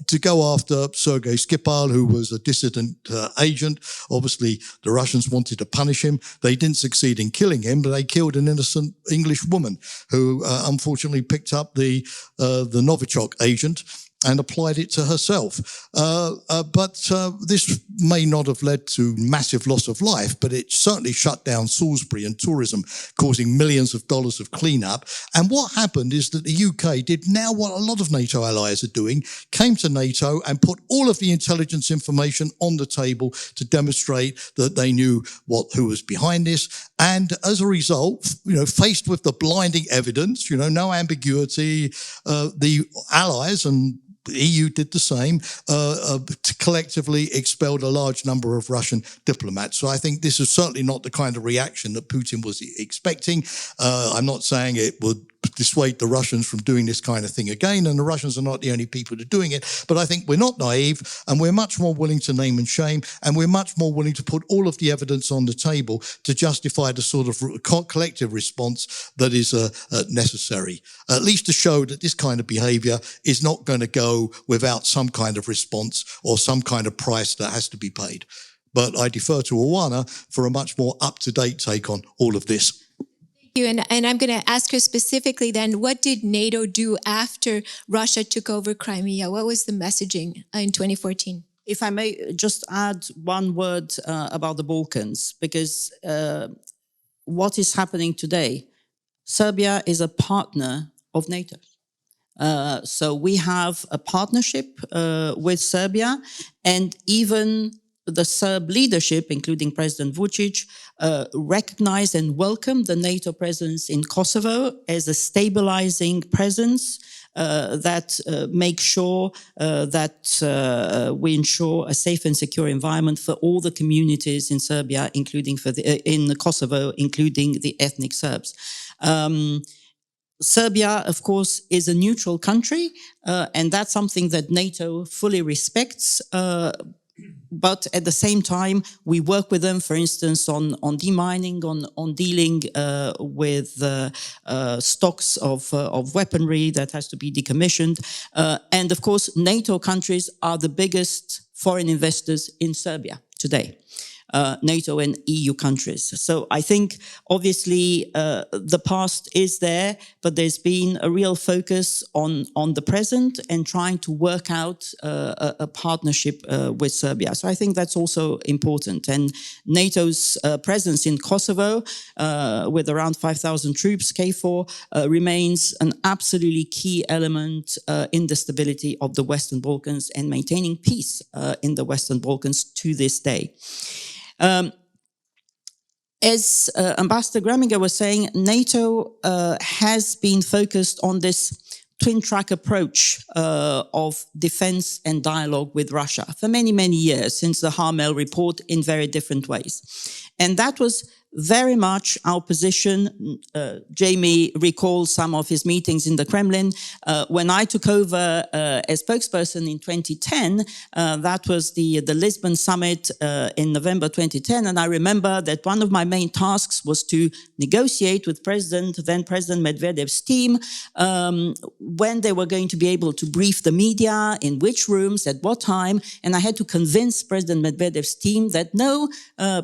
to go after Sergei Skripal, who was a dissident agent. Obviously, the Russians wanted to punish him. They didn't succeed in killing him, but they killed an innocent English woman who unfortunately picked up the Novichok agent and applied it to herself. But this may not have led to massive loss of life, but it certainly shut down Salisbury and tourism, causing millions of dollars of cleanup. And what happened is that the UK did now what a lot of NATO allies are doing, came to NATO and put all of the intelligence information on the table to demonstrate that they knew who was behind this. And as a result, faced with the blinding evidence, no ambiguity, the allies and the EU did the same, collectively expelled a large number of Russian diplomats. So I think this is certainly not the kind of reaction that Putin was expecting. I'm not saying it would dissuade the Russians from doing this kind of thing again, and the Russians are not the only people that are doing it, but I think we're not naive, and we're much more willing to name and shame, and we're much more willing to put all of the evidence on the table to justify the sort of collective response that is necessary, at least to show that this kind of behavior is not going to go without some kind of response or some kind of price that has to be paid. But I defer to Awana for a much more up-to-date take on all of this. And I'm going to ask her specifically then, what did NATO do after Russia took over Crimea? What was the messaging in 2014? If I may just add one word about the Balkans, because what is happening today, Serbia is a partner of NATO. So we have a partnership with Serbia, and even the Serb leadership, including President Vučić, recognized and welcomed the NATO presence in Kosovo as a stabilizing presence that makes sure that we ensure a safe and secure environment for all the communities in Serbia, including in Kosovo, including the ethnic Serbs. Serbia, of course, is a neutral country, and that's something that NATO fully respects. But at the same time, we work with them, for instance, on demining, on dealing with stocks of weaponry that has to be decommissioned. And of course, NATO countries are the biggest foreign investors in Serbia today. NATO and EU countries. So I think obviously the past is there, but there's been a real focus on the present and trying to work out a partnership with Serbia. So I think that's also important. And NATO's presence in Kosovo with around 5,000 troops, KFOR, remains an absolutely key element in the stability of the Western Balkans and maintaining peace in the Western Balkans to this day. As Ambassador Greminger was saying, NATO has been focused on this twin-track approach of defense and dialogue with Russia for many, many years, since the Harmel report in very different ways. And that was very much our position. Jamie recalls some of his meetings in the Kremlin. When I took over as spokesperson in 2010, that was the Lisbon summit in November 2010. And I remember that one of my main tasks was to negotiate with then President Medvedev's team when they were going to be able to brief the media, in which rooms, at what time. And I had to convince President Medvedev's team that no,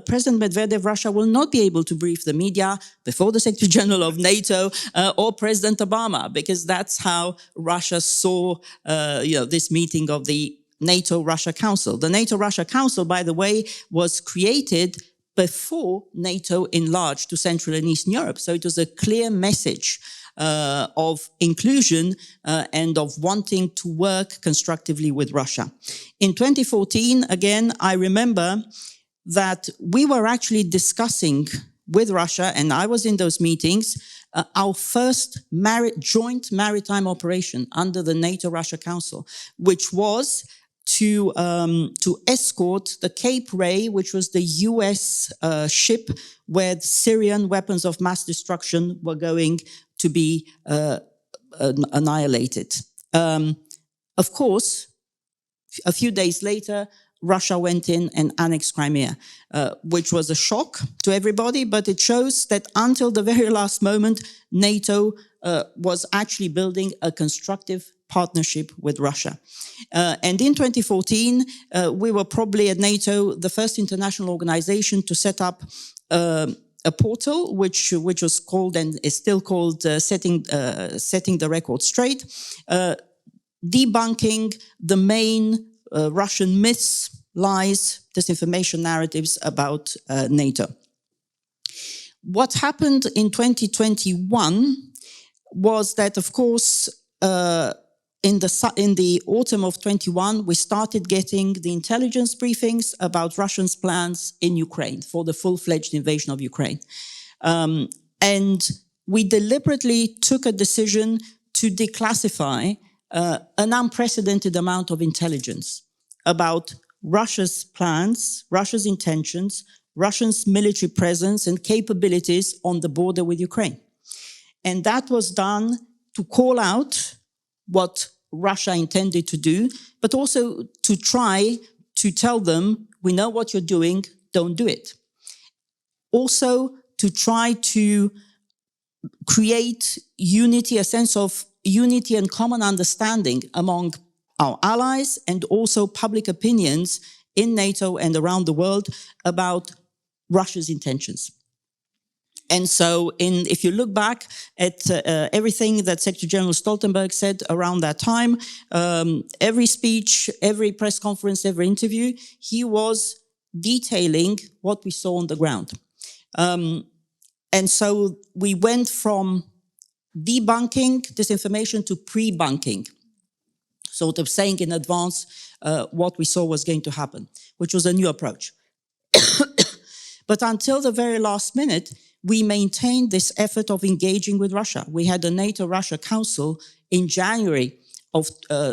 President Medvedev, Russia will not be able to brief the media before the Secretary General of NATO or President Obama, because that's how Russia saw this meeting of the NATO-Russia Council. The NATO-Russia Council, by the way, was created before NATO enlarged to Central and Eastern Europe. So it was a clear message of inclusion and of wanting to work constructively with Russia. In 2014, again, I remember that we were actually discussing with Russia, and I was in those meetings, our first joint maritime operation under the NATO-Russia Council, which was to escort the Cape Ray, which was the US ship where Syrian weapons of mass destruction were going to be annihilated. Of course, a few days later, Russia went in and annexed Crimea, which was a shock to everybody, but it shows that until the very last moment, NATO was actually building a constructive partnership with Russia. And in 2014, we were probably at NATO the first international organization to set up a portal, which was called and is still called Setting the Record Straight, debunking the main Russian myths, lies, disinformation narratives about NATO. What happened in 2021 was that, of course, in the autumn of 21, we started getting the intelligence briefings about Russians' plans in Ukraine for the full-fledged invasion of Ukraine. And we deliberately took a decision to declassify an unprecedented amount of intelligence about Russia's plans, Russia's intentions, Russia's military presence and capabilities on the border with Ukraine. And that was done to call out what Russia intended to do, but also to try to tell them, we know what you're doing, don't do it. Also to try to create unity, a sense of unity and common understanding among our allies and also public opinions in NATO and around the world about Russia's intentions. And so if you look back at everything that Secretary General Stoltenberg said around that time, every speech, every press conference, every interview, he was detailing what we saw on the ground. And so we went from debunking disinformation to pre-bunking, sort of saying in advance what we saw was going to happen, which was a new approach. But until the very last minute, we maintained this effort of engaging with Russia. We had a NATO-Russia Council in January of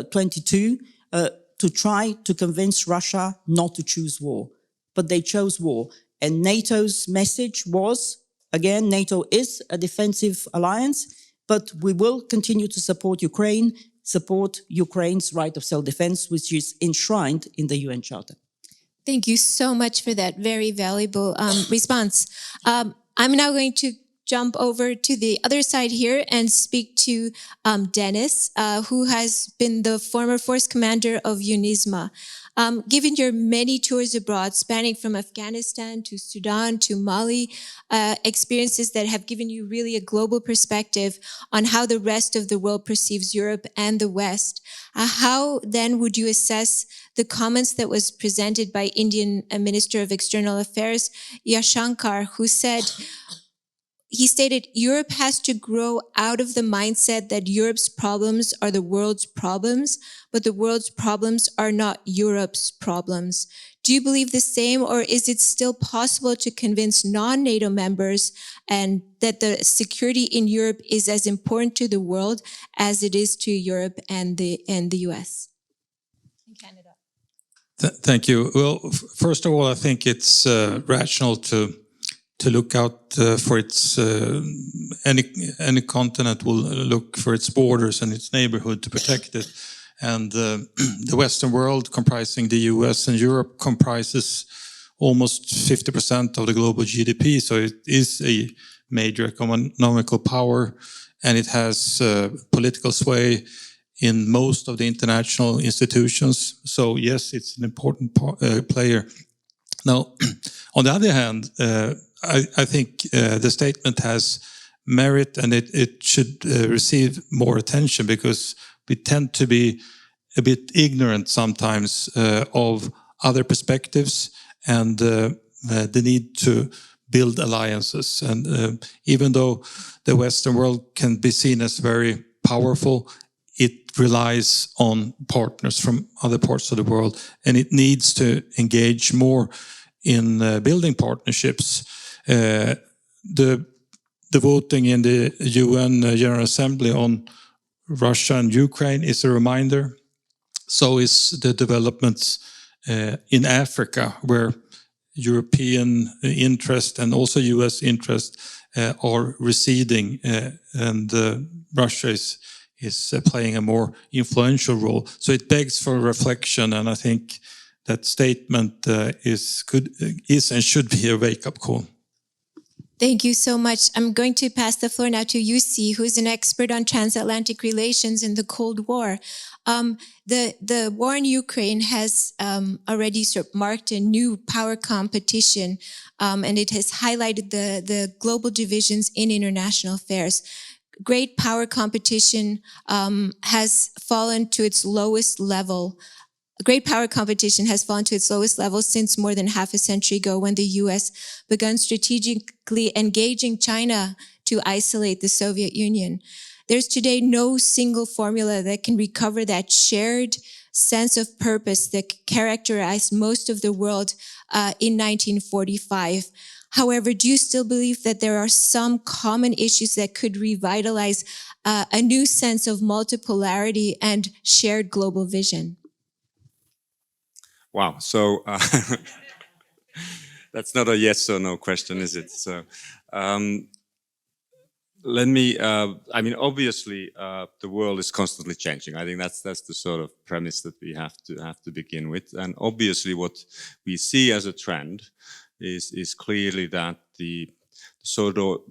22 to try to convince Russia not to choose war. But they chose war. And NATO's message was, again, NATO is a defensive alliance, but we will continue to support Ukraine's right of self-defense, which is enshrined in the UN Charter. Thank you so much for that very valuable response. I'm now going to jump over to the other side here and speak to Dennis, who has been the former force commander of UNISMA. Given your many tours abroad, spanning from Afghanistan to Sudan to Mali, experiences that have given you really a global perspective on how the rest of the world perceives Europe and the West, how then would you assess the comments that was presented by Indian Minister of External Affairs, Yashankar, who said, he stated, Europe has to grow out of the mindset that Europe's problems are the world's problems, but the world's problems are not Europe's problems. Do you believe the same, or is it still possible to convince non-NATO members and that the security in Europe is as important to the world as it is to Europe and the US and Canada? Thank you. Well, first of all, I think it's rational to look out for its any continent will look for its borders and its neighborhood to protect it. And the Western world, comprising the US and Europe, comprises almost 50% of the global GDP. So it is a major economical power, and it has political sway in most of the international institutions. So yes, it's an important player. Now, on the other hand, I think the statement has merit, and it should receive more attention, because we tend to be a bit ignorant sometimes of other perspectives and the need to build alliances. And even though the Western world can be seen as very powerful, it relies on partners from other parts of the world, and it needs to engage more in building partnerships. The voting in the UN General Assembly on Russia and Ukraine is a reminder. So is the developments in Africa, where European interest and also US interest are receding, and Russia is playing a more influential role. So it begs for reflection, and I think that statement is and should be a wake-up call. Thank you so much. I'm going to pass the floor now to Jussi, who is an expert on transatlantic relations in the Cold War. The war in Ukraine has already sort of marked a new power competition, and it has highlighted the global divisions in international affairs. Great power competition has fallen to its lowest level. Great power competition has fallen to its lowest level since more than half a century ago, when the US began strategically engaging China to isolate the Soviet Union. There's today no single formula that can recover that shared sense of purpose that characterized most of the world in 1945. However, do you still believe that there are some common issues that could revitalize a new sense of multipolarity and shared global vision? Wow. So that's not a yes or no question, is it? So let me, I mean, obviously, the world is constantly changing. I think that's the sort of premise that we have to begin with. And obviously what we see as a trend is clearly that the sort of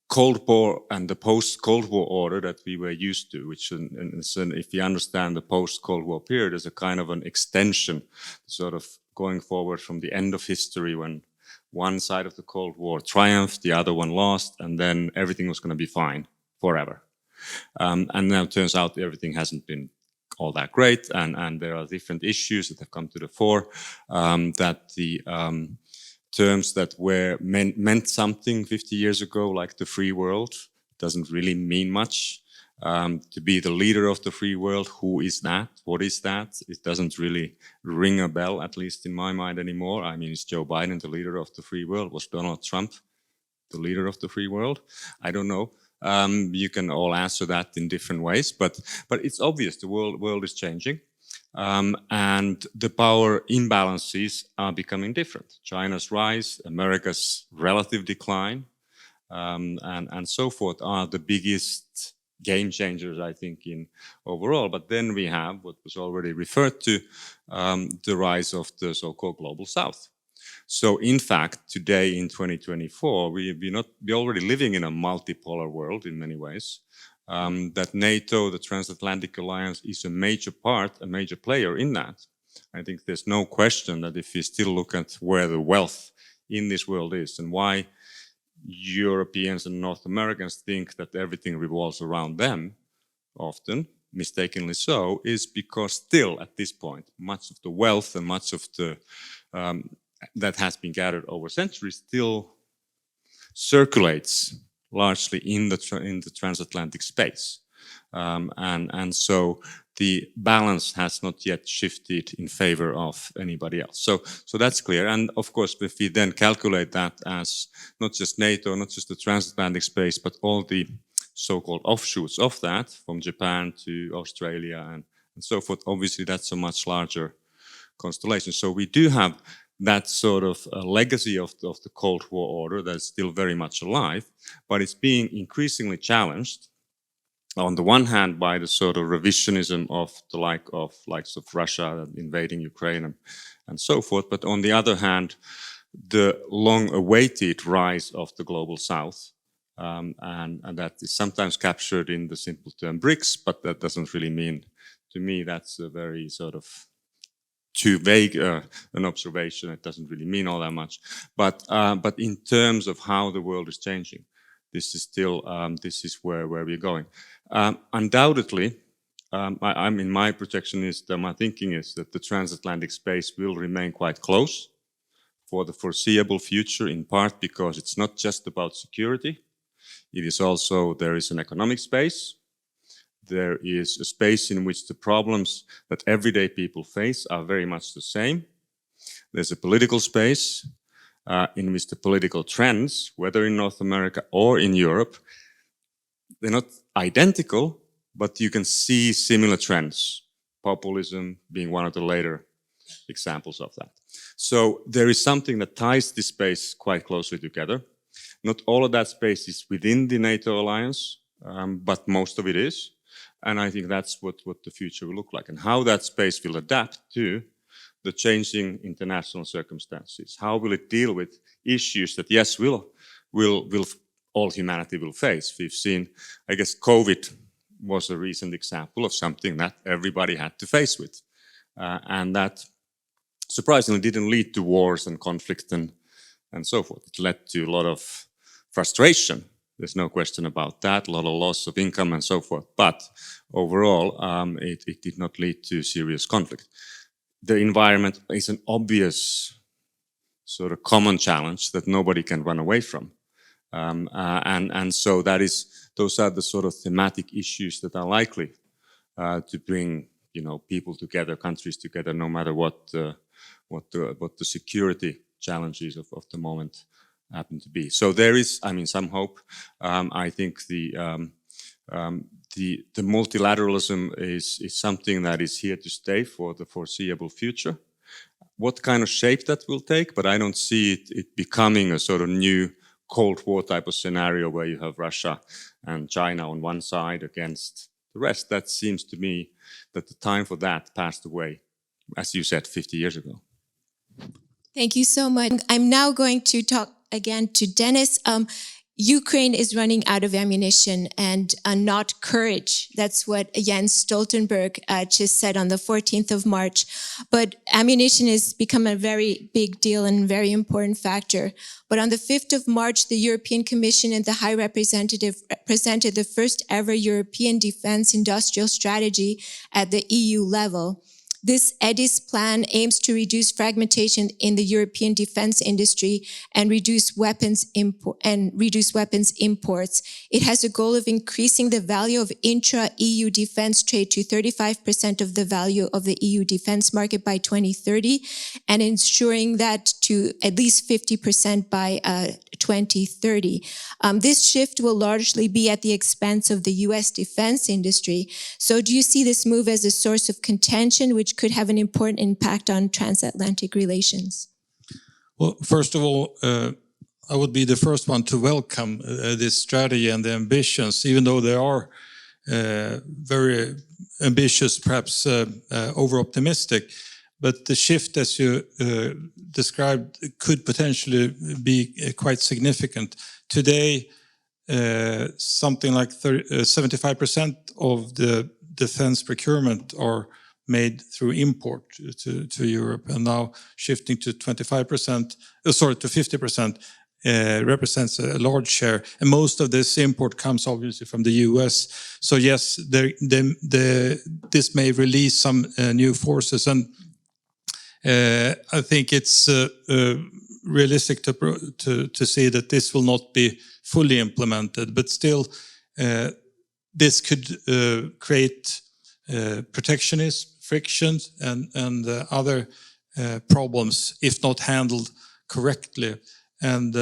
Cold War and the post-Cold War order that we were used to, which if you understand the post-Cold War period as a kind of an extension, sort of going forward from the end of history, when one side of the Cold War triumphed, the other one lost, and then everything was going to be fine forever. And now it turns out everything hasn't been all that great, and there are different issues that have come to the fore, that the terms that were meant something 50 years ago, like the free world, doesn't really mean much. To be the leader of the free world, who is that? What is that? It doesn't really ring a bell, at least in my mind anymore. I mean, is Joe Biden the leader of the free world? Was Donald Trump the leader of the free world? I don't know. You can all answer that in different ways, but it's obvious the world is changing. And the power imbalances are becoming different. China's rise, America's relative decline, and so forth are the biggest game changers, I think, in overall. But then we have what was already referred to, the rise of the so-called global south. So in fact, today in 2024, we're already living in a multipolar world in many ways. That NATO, the transatlantic alliance, is a major player in that. I think there's no question that if you still look at where the wealth in this world is and why Europeans and North Americans think that everything revolves around them, often, mistakenly so, is because still at this point, much of the wealth and much of the that has been gathered over centuries still circulates largely in the transatlantic space. And so the balance has not yet shifted in favor of anybody else. So that's clear. And of course, if we then calculate that as not just NATO, not just the transatlantic space, but all the so-called offshoots of that, from Japan to Australia and so forth, obviously that's a much larger constellation. So we do have that sort of legacy of the Cold War order that's still very much alive, but it's being increasingly challenged on the one hand by the sort of revisionism of the likes of Russia invading Ukraine and so forth, but on the other hand, the long-awaited rise of the global South, and that is sometimes captured in the simple term BRICS, but that doesn't really mean, to me, that's a very sort of too vague an observation. It doesn't really mean all that much. But in terms of how the world is changing, this is still this is where we're going. Undoubtedly, I mean, my projection is that my thinking is that the transatlantic space will remain quite close for the foreseeable future, in part because it's not just about security. It is also, there is an economic space. There is a space in which the problems that everyday people face are very much the same. There's a political space in which the political trends, whether in North America or in Europe, they're not identical, but you can see similar trends. Populism being one of the later examples of that. So there is something that ties this space quite closely together. Not all of that space is within the NATO alliance, but most of it is. And I think that's what the future will look like, and how that space will adapt to the changing international circumstances. How will it deal with issues that, yes, will all humanity will face? We've seen, I guess, COVID was a recent example of something that everybody had to face with, and that surprisingly didn't lead to wars and conflict and so forth. It led to a lot of frustration. There's no question about that, a lot of loss of income and so forth. But overall, it did not lead to serious conflict. The environment is an obvious sort of common challenge that nobody can run away from. And so those are the sort of thematic issues that are likely to bring, people together, countries together, no matter what the security challenges of the moment happen to be. So there is, some hope. I think the multilateralism is something that is here to stay for the foreseeable future. What kind of shape that will take, but I don't see it becoming a sort of new Cold War type of scenario where you have Russia and China on one side against the rest. That seems to me that the time for that passed away, as you said, 50 years ago. Thank you so much. I'm now going to talk again to Dennis. Ukraine is running out of ammunition and not courage. That's what Jens Stoltenberg just said on the 14th of March. But ammunition has become a very big deal and very important factor. But on the 5th of March, the European Commission and the High Representative presented the first ever European defense industrial strategy at the EU level. This EDIS plan aims to reduce fragmentation in the European defense industry and reduce weapons imports. It has a goal of increasing the value of intra-EU defense trade to 35% of the value of the EU defense market by 2030, and ensuring that to at least 50% by 2030. This shift will largely be at the expense of the US defense industry. So do you see this move as a source of contention, which could have an important impact on transatlantic relations? Well, first of all, I would be the first one to welcome this strategy and the ambitions, even though they are very ambitious, perhaps over-optimistic. But the shift, as you described, could potentially be quite significant. Today, something like 75% of the defense procurement are made through import to Europe, and now shifting to 25%, to 50%, represents a large share. And most of this import comes obviously from the US. So yes, this may release some new forces. And I think it's realistic to see that this will not be fully implemented, but still this could create protectionism, frictions, and other problems if not handled correctly, and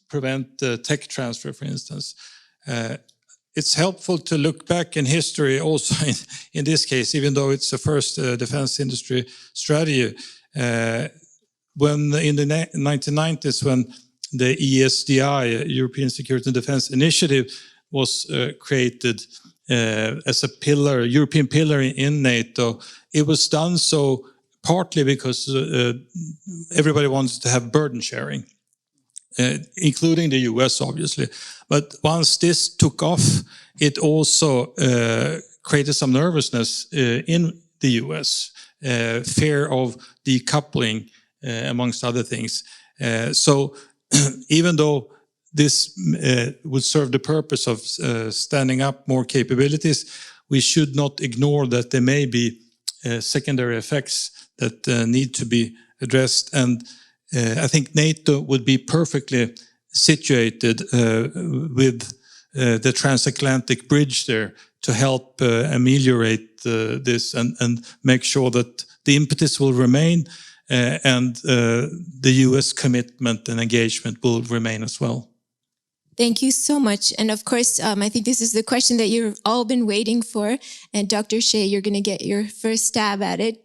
prevent tech transfer, for instance. It's helpful to look back in history also in this case, even though it's the first defense industry strategy. When in the 1990s, when the ESDI, European Security and Defense Initiative, was created as a pillar, European pillar in NATO, it was done so partly because everybody wanted to have burden sharing, including the US, obviously. But once this took off, it also created some nervousness in the US, fear of decoupling, amongst other things. So even though this would serve the purpose of standing up more capabilities, we should not ignore that there may be secondary effects that need to be addressed. And I think NATO would be perfectly situated with the transatlantic bridge there to help ameliorate this and make sure that the impetus will remain and the US commitment and engagement will remain as well. Thank you so much. And of course, I think this is the question that you've all been waiting for. And Dr. Shea, you're going to get your first stab at it.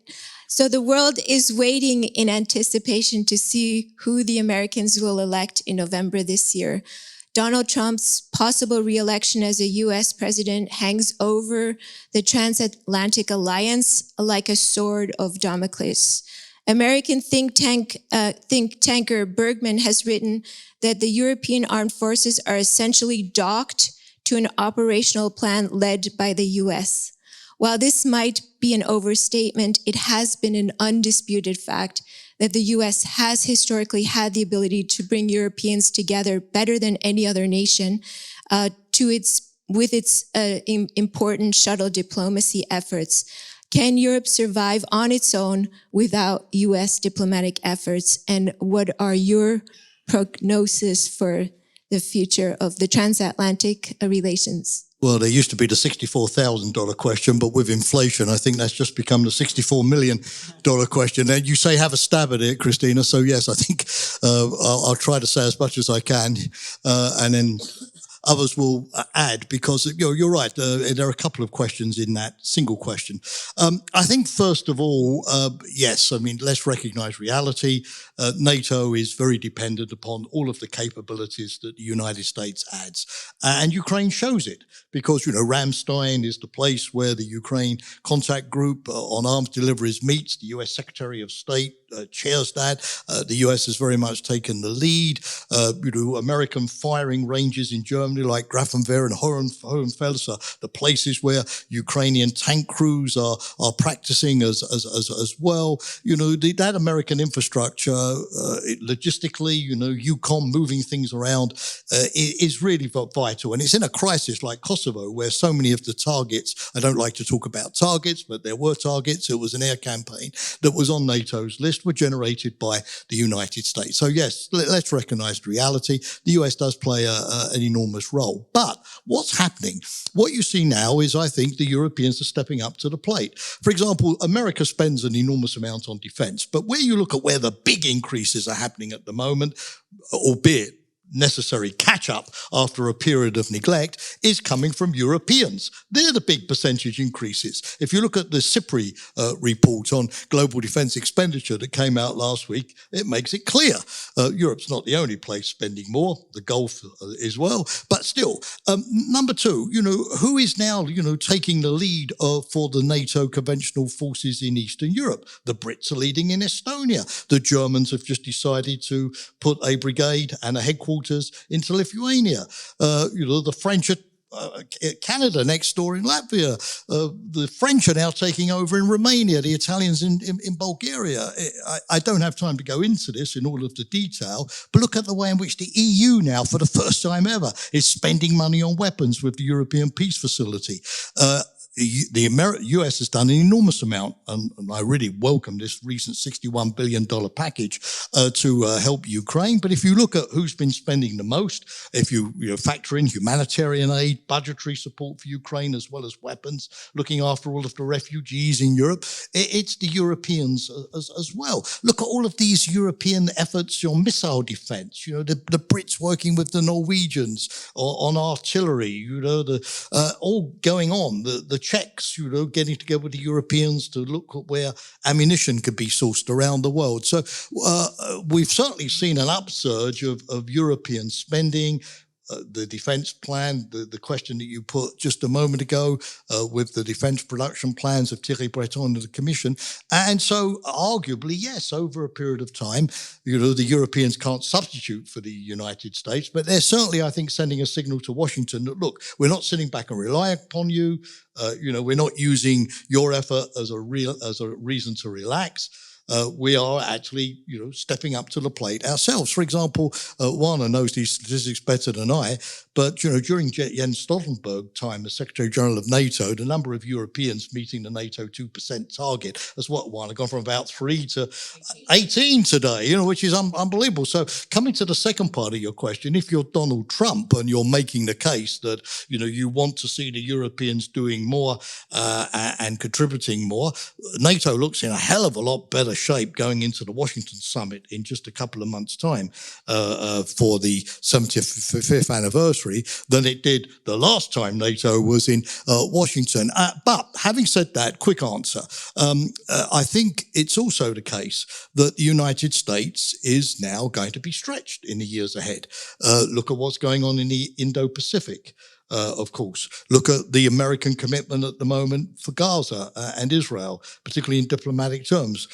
So the world is waiting in anticipation to see who the Americans will elect in November this year. Donald Trump's possible re-election as a US president hangs over the transatlantic alliance like a sword of Damocles. American think tanker Bergman has written that the European armed forces are essentially docked to an operational plan led by the US. While this might be an overstatement, it has been an undisputed fact that the US has historically had the ability to bring Europeans together better than any other nation with its important shuttle diplomacy efforts. Can Europe survive on its own without US diplomatic efforts? And what are your prognosis for the future of the transatlantic relations? Well, there used to be the $64,000 question, but with inflation, I think that's just become the $64 million question. And you say have a stab at it, Christina. So yes, I think I'll try to say as much as I can, and then others will add, because you're right. There are a couple of questions in that single question. I think first of all, yes, I mean, let's recognize reality. NATO is very dependent upon all of the capabilities that the United States adds. And Ukraine shows it, because, Ramstein is the place where the Ukraine contact group on arms deliveries meets. The US Secretary of State chairs that. The US has very much taken the lead. American firing ranges in Germany like Grafenwehr and Hohenfels are the places where Ukrainian tank crews are practicing as well. That American infrastructure, logistically, EUCOM moving things around is really vital. And it's in a crisis like Kosovo, where so many of the targets, I don't like to talk about targets, but there were targets. It was an air campaign that was on NATO's list, were generated by the United States. So yes, let's recognize the reality. The US does play an enormous role. But what's happening? What you see now is, I think, the Europeans are stepping up to the plate. For example, America spends an enormous amount on defense, but where you look at where the big increases are happening at the moment, albeit necessary catch-up after a period of neglect, is coming from Europeans. They're the big percentage increases. If you look at the SIPRI report on global defense expenditure that came out last week, it makes it clear. Europe's not the only place spending more, the Gulf as well, but still. Number two, who is now, taking the lead for the NATO conventional forces in Eastern Europe? The Brits are leading in Estonia. The Germans have just decided to put a brigade and a headquarters into Lithuania. The French are Canada next door in Latvia. The French are now taking over in Romania, the Italians in Bulgaria. I don't have time to go into this in all of the detail, but look at the way in which the EU now, for the first time ever, is spending money on weapons with the European Peace Facility. The US has done an enormous amount, and I really welcome this recent $61 billion package to help Ukraine. But if you look at who's been spending the most, if you factor in humanitarian aid, budgetary support for Ukraine, as well as weapons, looking after all of the refugees in Europe, it's the Europeans as well. Look at all of these European efforts on missile defense, the Brits working with the Norwegians on artillery, all going on. The Czechs, getting together with the Europeans to look at where ammunition could be sourced around the world. So we've certainly seen an upsurge of European spending. The defence plan, the question that you put just a moment ago with the defence production plans of Thierry Breton and the Commission. And so arguably, yes, over a period of time, the Europeans can't substitute for the United States, but they're certainly, I think, sending a signal to Washington that, look, we're not sitting back and relying upon you. We're not using your effort as a reason to relax. We are actually, stepping up to the plate ourselves. For example, Juana knows these statistics better than I, but, during Jens Stoltenberg time as Secretary General of NATO, the number of Europeans meeting the NATO 2% target has Juana, gone from about 3 to 18 today, which is unbelievable. So coming to the second part of your question, if you're Donald Trump and you're making the case that, you want to see the Europeans doing more and contributing more, NATO looks in a hell of a lot better shape going into the Washington summit in just a couple of months' time for the 75th anniversary than it did the last time NATO was in Washington. But having said that, quick answer. I think it's also the case that the United States is now going to be stretched in the years ahead. Look at what's going on in the Indo-Pacific. Of course. Look at the American commitment at the moment for Gaza and Israel, particularly in diplomatic terms.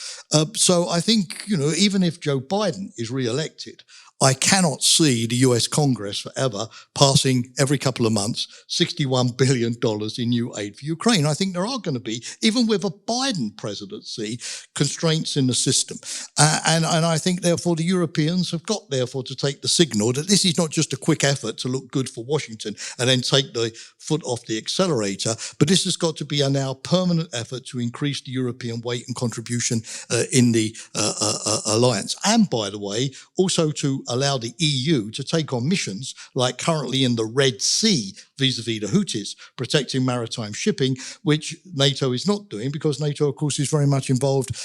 So I think, even if Joe Biden is re-elected, I cannot see the US Congress forever passing every couple of months $61 billion in new aid for Ukraine. I think there are going to be, even with a Biden presidency, constraints in the system. And I think, therefore, the Europeans have got, therefore, to take the signal that this is not just a quick effort to look good for Washington and then take the foot off the accelerator, but this has got to be a now permanent effort to increase the European weight and contribution in the alliance. And, by the way, also to allow the EU to take on missions like currently in the Red Sea vis-a-vis the Houthis, protecting maritime shipping, which NATO is not doing because NATO, of course, is very much involved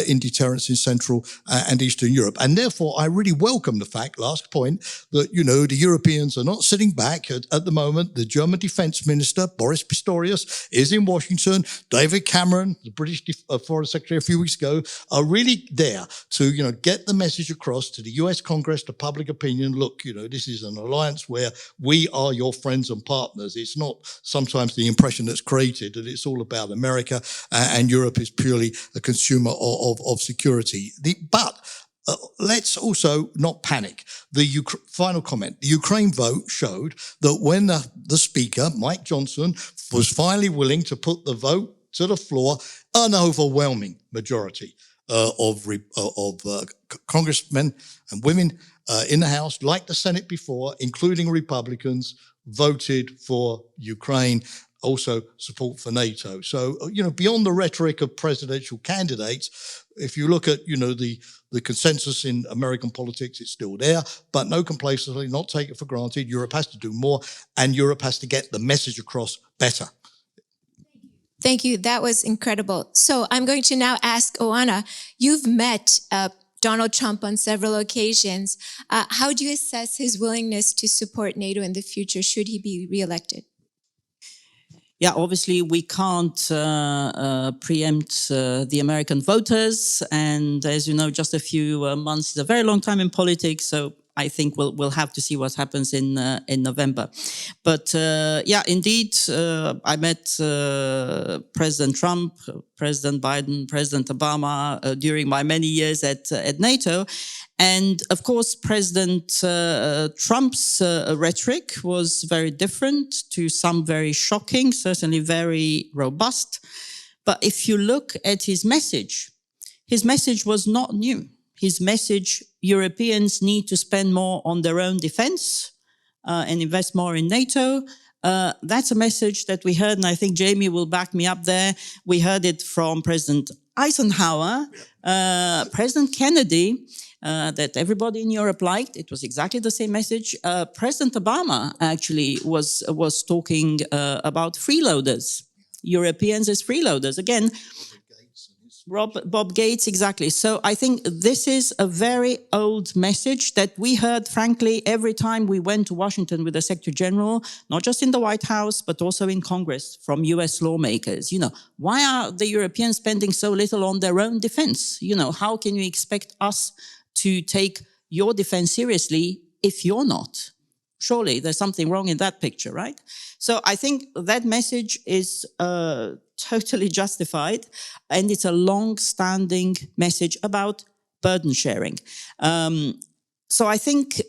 in deterrence in Central and Eastern Europe. And therefore, I really welcome the fact, last point, that, the Europeans are not sitting back at the moment. The German Defence Minister, Boris Pistorius, is in Washington. David Cameron, the British Foreign Secretary a few weeks ago, are really there to, get the message across to the US Congress, to public opinion. Look, this is an alliance where we are your friends and partners. It's not sometimes the impression that's created that it's all about America and Europe is purely a consumer of security. But let's also not panic. The final comment. The Ukraine vote showed that when the speaker, Mike Johnson, was finally willing to put the vote to the floor, an overwhelming majority of congressmen and women in the House, like the Senate before, including Republicans, voted for Ukraine, also support for NATO. So, beyond the rhetoric of presidential candidates, if you look at, the consensus in American politics, it's still there, but no complacency, not take it for granted. Europe has to do more, and Europe has to get the message across better. Thank you. That was incredible. So I'm going to now ask Oana, you've met Donald Trump on several occasions. How do you assess his willingness to support NATO in the future should he be reelected? Yeah, obviously we can't preempt the American voters. And as you know, just a few months is a very long time in politics. So I think we'll have to see what happens in November. But yeah, indeed, I met President Trump, President Biden, President Obama during my many years at NATO. And of course, President Trump's rhetoric was very different, to some very shocking, certainly very robust. But if you look at his message was not new. His message, Europeans need to spend more on their own defense and invest more in NATO. That's a message that we heard, and I think Jamie will back me up there. We heard it from President Eisenhower, President Kennedy, that everybody in Europe liked. It was exactly the same message. President Obama actually was talking about freeloaders, Europeans as freeloaders. Again, Bob Gates, exactly. So I think this is a very old message that we heard, frankly, every time we went to Washington with the Secretary General, not just in the White House, but also in Congress, from US lawmakers. You know, why are the Europeans spending so little on their own defense? You know, how can you expect us to take your defense seriously if you're not? Surely there's something wrong in that picture, right? So I think that message is totally justified, and it's a long-standing message about burden sharing. So I think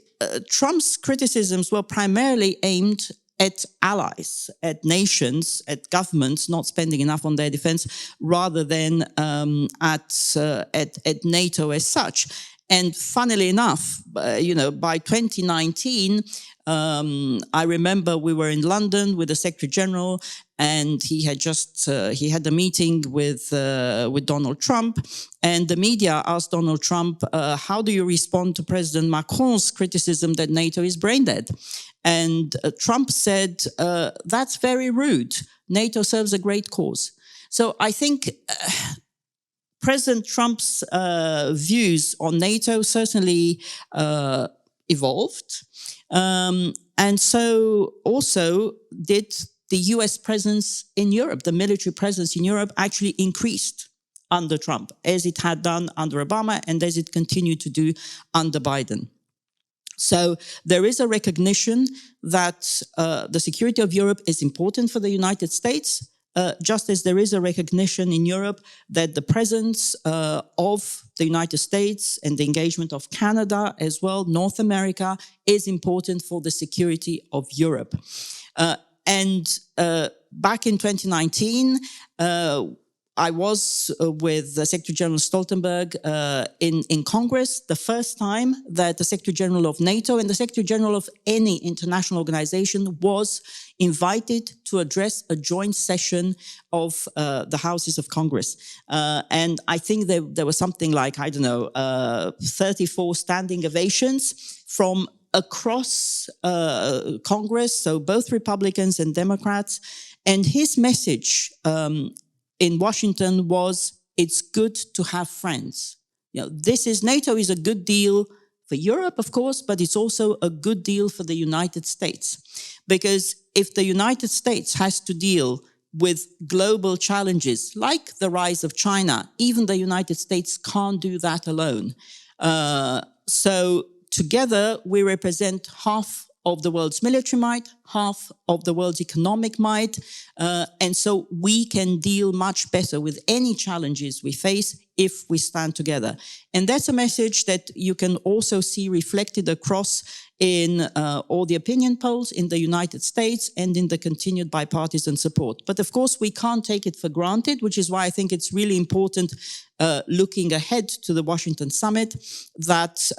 Trump's criticisms were primarily aimed at allies, at nations, at governments not spending enough on their defense, rather than at NATO as such. And funnily enough, you know, by 2019, I remember we were in London with the Secretary General, and he had just he had a meeting with Donald Trump, and the media asked Donald Trump, "How do you respond to President Macron's criticism that NATO is brain dead?" And Trump said, "That's very rude. NATO serves a great cause." So I think President Trump's views on NATO certainly evolved. And so also did the US presence in Europe. The military presence in Europe actually increased under Trump, as it had done under Obama and as it continued to do under Biden. So there is a recognition that the security of Europe is important for the United States, just as there is a recognition in Europe that the presence of the United States and the engagement of Canada as well, North America, is important for the security of Europe. And back in 2019, I was with Secretary General Stoltenberg in Congress, the first time that the Secretary General of NATO and the Secretary General of any international organization was invited to address a joint session of the Houses of Congress. And I think there was something like, 34 standing ovations from across Congress, so both Republicans and Democrats. And his message in Washington was, it's good to have friends. You know, NATO is a good deal for Europe, of course, but it's also a good deal for the United States. Because if the United States has to deal with global challenges like the rise of China, even the United States can't do that alone. So together we represent half of the world's military might, half of the world's economic might, and so we can deal much better with any challenges we face if we stand together. And that's a message that you can also see reflected across in all the opinion polls in the United States and in the continued bipartisan support. But of course, we can't take it for granted, which is why I think it's really important looking ahead to the Washington summit that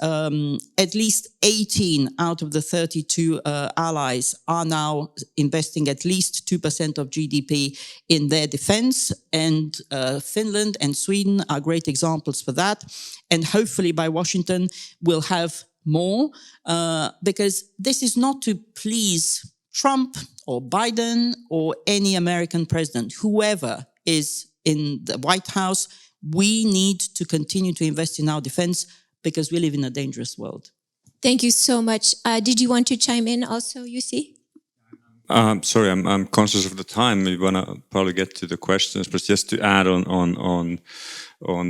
at least 18 out of the 32 allies are now investing at least 2% of GDP in their defense. And Finland and Sweden are great examples for that. And hopefully by Washington, we'll have more, because this is not to please Trump or Biden or any American president, whoever is in the White House. We need to continue to invest in our defense because we live in a dangerous world. Thank you so much. Did you want to chime in also, Jussi? Sorry, I'm conscious of the time. We want to probably get to the questions, but just to add on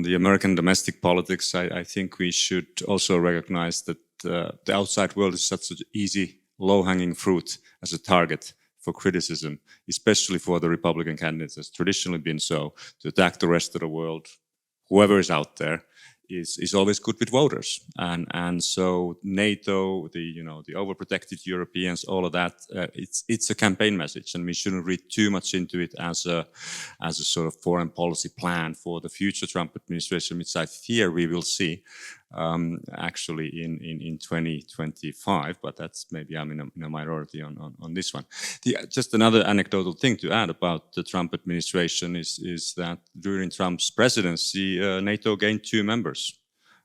the American domestic politics, I think we should also recognize that the outside world is such an easy, low-hanging fruit as a target for criticism, especially for the Republican candidates, has traditionally been so, to attack the rest of the world. Whoever is out there is always good with voters, and so NATO, the overprotected Europeans, all of that, it's a campaign message, and we shouldn't read too much into it as a sort of foreign policy plan for the future Trump administration, which I fear we will see actually in 2025. But that's maybe I'm in a minority on this one. Just another anecdotal thing to add about the Trump administration is that during Trump's presidency, NATO gained 2 members,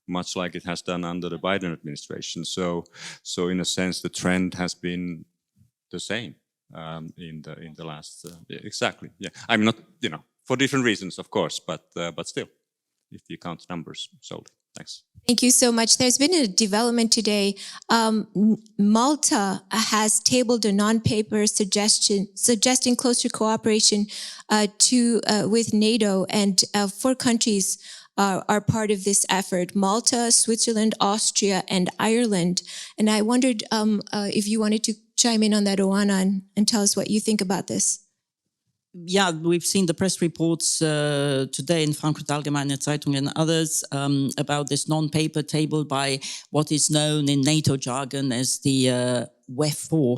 much like it has done under the Biden administration. So in a sense, the trend has been the same in the last. Exactly. Yeah. I'm not, for different reasons, of course, but still, if you count numbers solely. Thanks. Thank you so much. There's been a development today. Malta has tabled a non-paper suggesting closer cooperation with NATO, and 4 countries are part of this effort: Malta, Switzerland, Austria, and Ireland. And I wondered if you wanted to chime in on that, Oana, and tell us what you think about this. Yeah, we've seen the press reports today in Frankfurt Allgemeine Zeitung and others about this non-paper tabled by what is known in NATO jargon as the WEF4,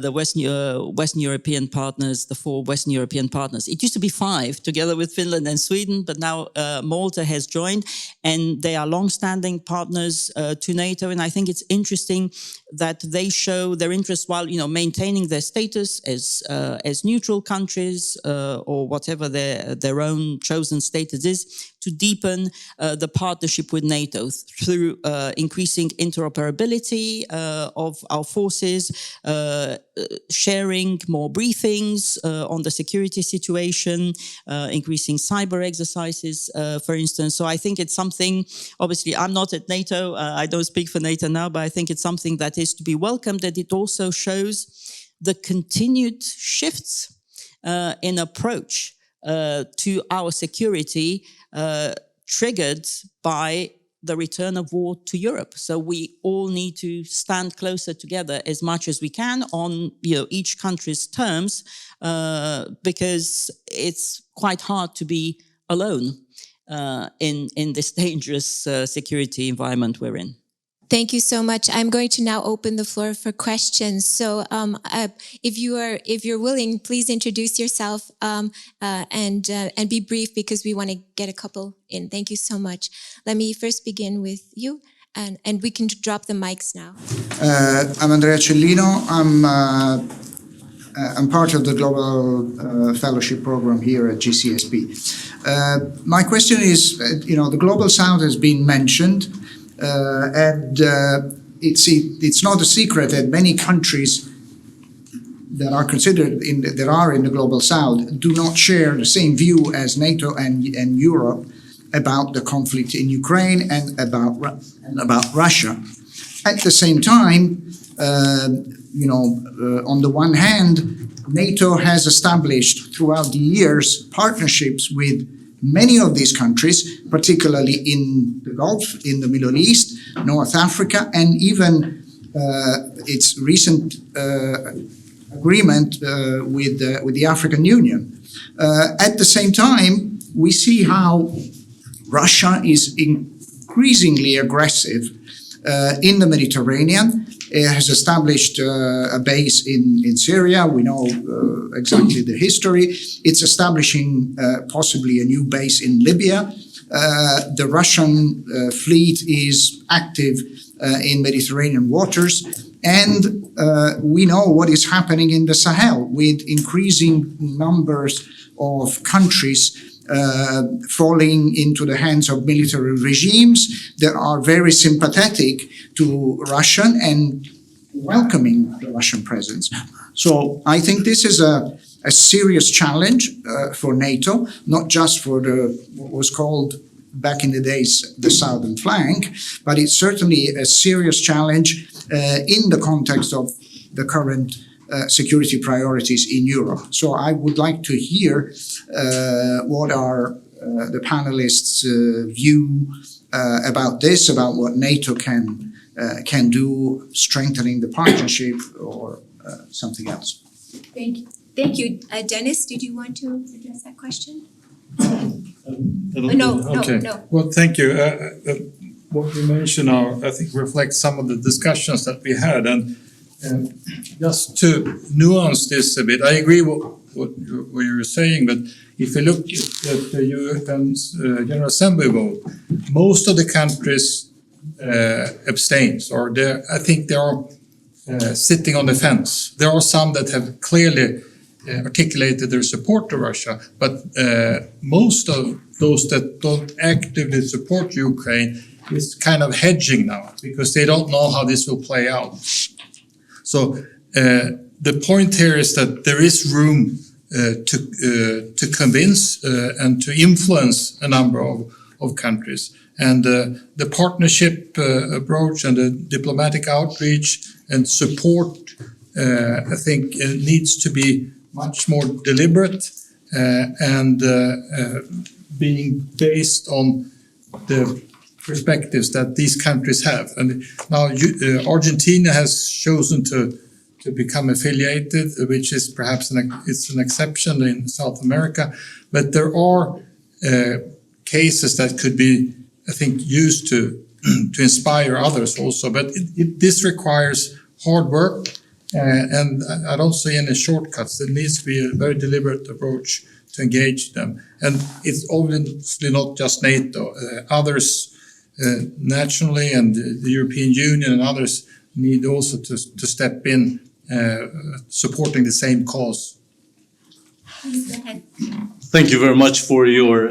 the Western European partners, the 4 Western European partners. It used to be 5, together with Finland and Sweden, but now Malta has joined, and they are long-standing partners to NATO. And I think it's interesting that they show their interest while, maintaining their status as neutral countries or whatever their own chosen status is, to deepen the partnership with NATO through increasing interoperability of our forces, sharing more briefings on the security situation, increasing cyber exercises, for instance. So I think it's something, obviously I'm not at NATO, I don't speak for NATO now, but I think it's something that is to be welcomed, that it also shows the continued shifts in approach to our security triggered by the return of war to Europe. So we all need to stand closer together as much as we can on each country's terms, because it's quite hard to be alone in this dangerous security environment we're in. Thank you so much. I'm going to now open the floor for questions. So if you're willing, please introduce yourself and be brief, because we want to get a couple in. Thank you so much. Let me first begin with you, and we can drop the mics now. I'm Andrea Cellino. I'm part of the Global Fellowship Program here at GCSP. My question is, the Global South has been mentioned. And it's not a secret that many countries that are considered in the Global South do not share the same view as NATO and Europe about the conflict in Ukraine and about Russia. At the same time, on the one hand, NATO has established throughout the years partnerships with many of these countries, particularly in the Gulf, in the Middle East, North Africa, and even its recent agreement with the African Union. At the same time, we see how Russia is increasingly aggressive in the Mediterranean. It has established a base in Syria. We know exactly the history. It's establishing possibly a new base in Libya. The Russian fleet is active in Mediterranean waters. And we know what is happening in the Sahel, with increasing numbers of countries falling into the hands of military regimes that are very sympathetic to Russian and welcoming the Russian presence. So I think this is a serious challenge for NATO, not just for what was called back in the days the southern flank, but it's certainly a serious challenge in the context of the current security priorities in Europe. So I would like to hear what are the panelists' view about this, about what NATO can can do, strengthening the partnership or something else. Thank you. Thank you. Dennis, did you want to address that question? No. Well, thank you. What you mentioned now, I think, reflects some of the discussions that we had. And just to nuance this a bit, I agree with what you were saying, but if you look at the UN General Assembly vote, most of the countries abstains, or I think they are sitting on the fence. There are some that have clearly articulated their support to Russia, but most of those that don't actively support Ukraine is kind of hedging now because they don't know how this will play out. So the point here is that there is room to convince and to influence a number of countries. And the partnership approach and the diplomatic outreach and support, I think, needs to be much more deliberate and being based on the perspectives that these countries have. And now Argentina has chosen to become affiliated, which is perhaps it's an exception in South America. But there are cases that could be, I think, used to inspire others also. But this requires hard work, and I don't see any shortcuts. There needs to be a very deliberate approach to engage them. And it's obviously not just NATO. Others nationally and the European Union and others need also to step in, supporting the same cause. Please go ahead. Thank you very much for your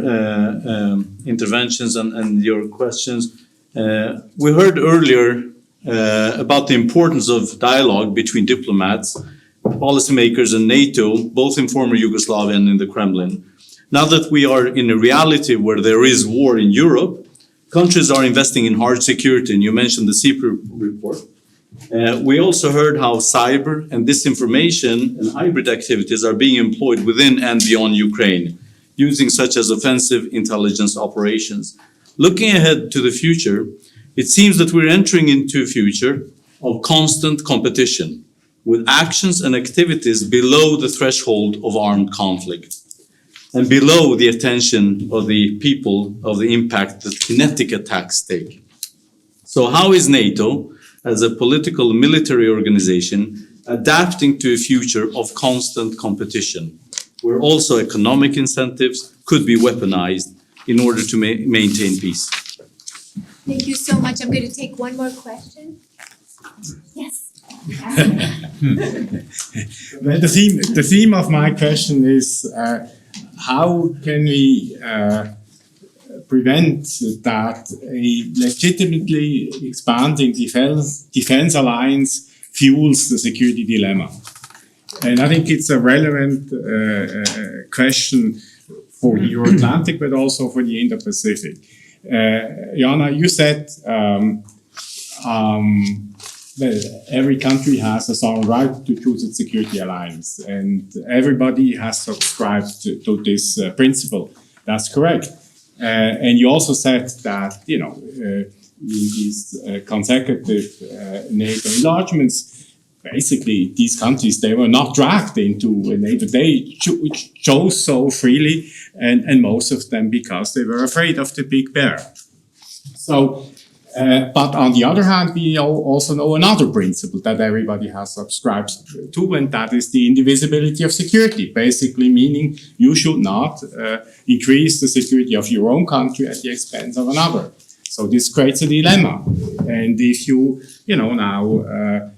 interventions and your questions. We heard earlier about the importance of dialogue between diplomats, policymakers, and NATO, both in former Yugoslavia and in the Kremlin. Now that we are in a reality where there is war in Europe, countries are investing in hard security, and you mentioned the CPRI report. We also heard how cyber and disinformation and hybrid activities are being employed within and beyond Ukraine, using such as offensive intelligence operations. Looking ahead to the future, it seems that we're entering into a future of constant competition, with actions and activities below the threshold of armed conflict and below the attention of the people of the impact that kinetic attacks take. So how is NATO, as a political military organization, adapting to a future of constant competition, where also economic incentives could be weaponized in order to maintain peace? Thank you so much. I'm going to take one more question. Yes. Well, the theme of my question is how can we prevent that a legitimately expanding defense alliance fuels the security dilemma? And I think it's a relevant question for the Euro-Atlantic, but also for the Indo-Pacific. Jana, you said that every country has a sovereign right to choose its security alliance, and everybody has subscribed to this principle. That's correct. And you also said that, these consecutive NATO enlargements, basically these countries, they were not dragged into NATO. They chose so freely, and most of them because they were afraid of the big bear. So, but on the other hand, we also know another principle that everybody has subscribed to, and that is the indivisibility of security, basically meaning you should not increase the security of your own country at the expense of another. So this creates a dilemma. And if you, now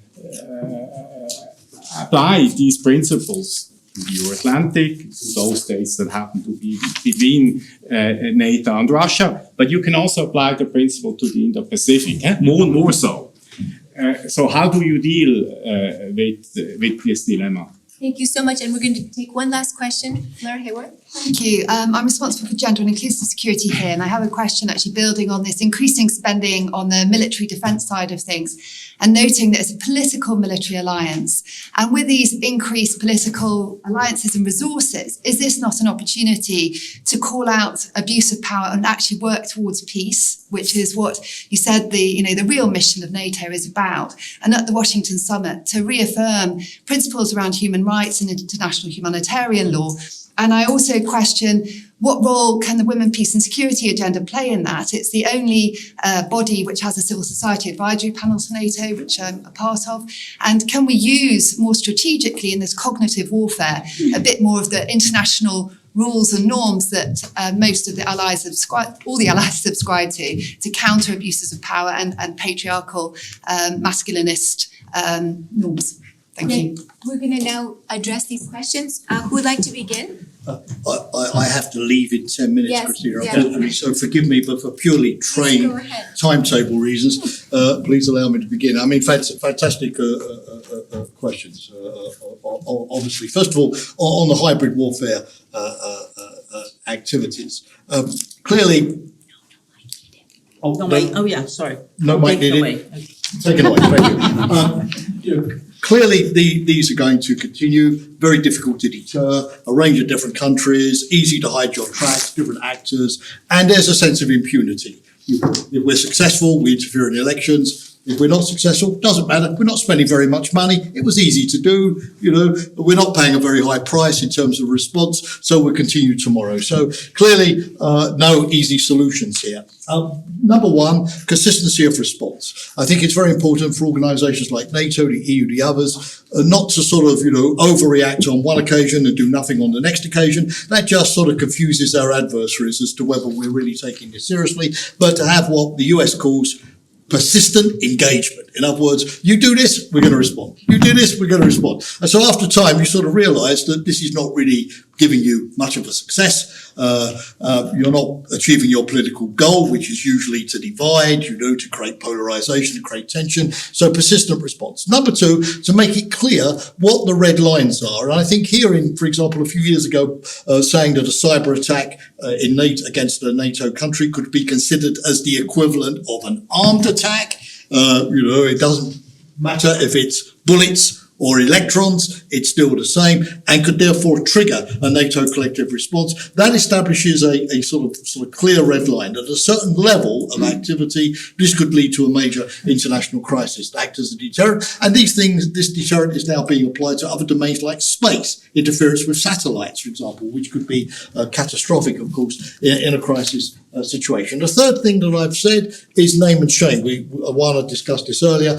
apply these principles to the Euro-Atlantic, to those states that happen to be between NATO and Russia, but you can also apply the principle to the Indo-Pacific, more so. So how do you deal with this dilemma? Thank you so much. And we're going to take one last question. Fleur Hayward. Thank you. I'm responsible for gender and inclusive security here, and I have a question actually building on this increasing spending on the military defence side of things, and noting that it's a political military alliance. And with these increased political alliances and resources, is this not an opportunity to call out abuse of power and actually work towards peace, which is what you said the real mission of NATO is about? And at the Washington summit, to reaffirm principles around human rights and international humanitarian law. And I also question, what role can the Women, Peace and Security agenda play in that? It's the only body which has a civil society advisory panel to NATO, which I'm a part of. And can we use more strategically in this cognitive warfare a bit more of the international rules and norms that most of the allies all the allies subscribe to counter abuses of power and patriarchal masculinist norms? Thank you. We're going to now address these questions. Who would like to begin? I have to leave in 10 minutes, Yes, Christina, yeah. unfortunately, so forgive me, but for purely train go ahead. timetable reasons, please allow me to begin. I mean, fantastic questions, obviously. First of all, on the hybrid warfare activities, clearly... Sorry. No mic needed. Take it away, thank you. Clearly, these are going to continue, very difficult to deter, a range of different countries, easy to hide your tracks, different actors, and there's a sense of impunity. If we're successful, we interfere in elections. If we're not successful, doesn't matter. We're not spending very much money. It was easy to do, we're not paying a very high price in terms of response, so we'll continue tomorrow. So clearly, no easy solutions here. Number one, consistency of response. I think it's very important for organizations like NATO, the EU, the others, not to sort of, overreact on one occasion and do nothing on the next occasion. That just sort of confuses our adversaries as to whether we're really taking this seriously, but to have what the US calls persistent engagement. In other words, you do this, we're going to respond. You do this, we're going to respond. And so after time, you sort of realize that this is not really giving you much of a success. You're not achieving your political goal, which is usually to divide, to create polarization, to create tension. So persistent response. Number two, to make it clear what the red lines are. And I think hearing, for example, a few years ago, saying that a cyber attack in NATO against a NATO country could be considered as the equivalent of an armed attack. It doesn't matter if it's bullets or electrons, it's still the same, and could therefore trigger a NATO collective response. That establishes a sort of clear red line. At a certain level of activity, this could lead to a major international crisis, act as a deterrent. And this deterrent is now being applied to other domains like space, interference with satellites, for example, which could be catastrophic, of course, in a crisis situation. The third thing that I've said is name and shame. Juana discussed this earlier,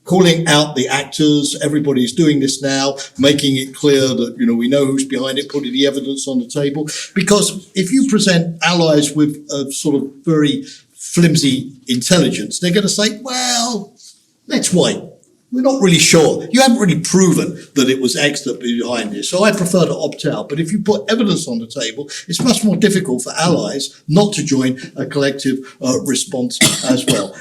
calling out the actors. Everybody's doing this now, making it clear that, we know who's behind it, putting the evidence on the table. Because if you present allies with a sort of very flimsy intelligence, they're going to say, well, let's wait. We're not really sure. You haven't really proven that it was X that was behind this. So I prefer to opt out. But if you put evidence on the table, it's much more difficult for allies not to join a collective response as well.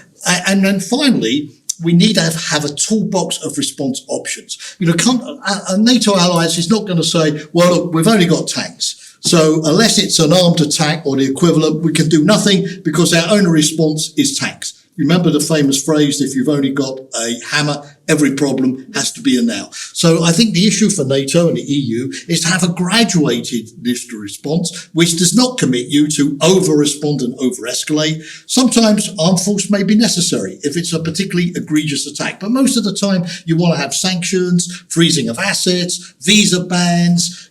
And then finally, we need to have a toolbox of response options. A NATO alliance is not going to say, well, look, we've only got tanks. So unless it's an armed attack or the equivalent, we can do nothing because our only response is tanks. Remember the famous phrase, if you've only got a hammer, every problem has to be a nail. So I think the issue for NATO and the EU is to have a graduated response, which does not commit you to over-respond and over-escalate. Sometimes armed force may be necessary if it's a particularly egregious attack. But most of the time, you want to have sanctions, freezing of assets, visa bans,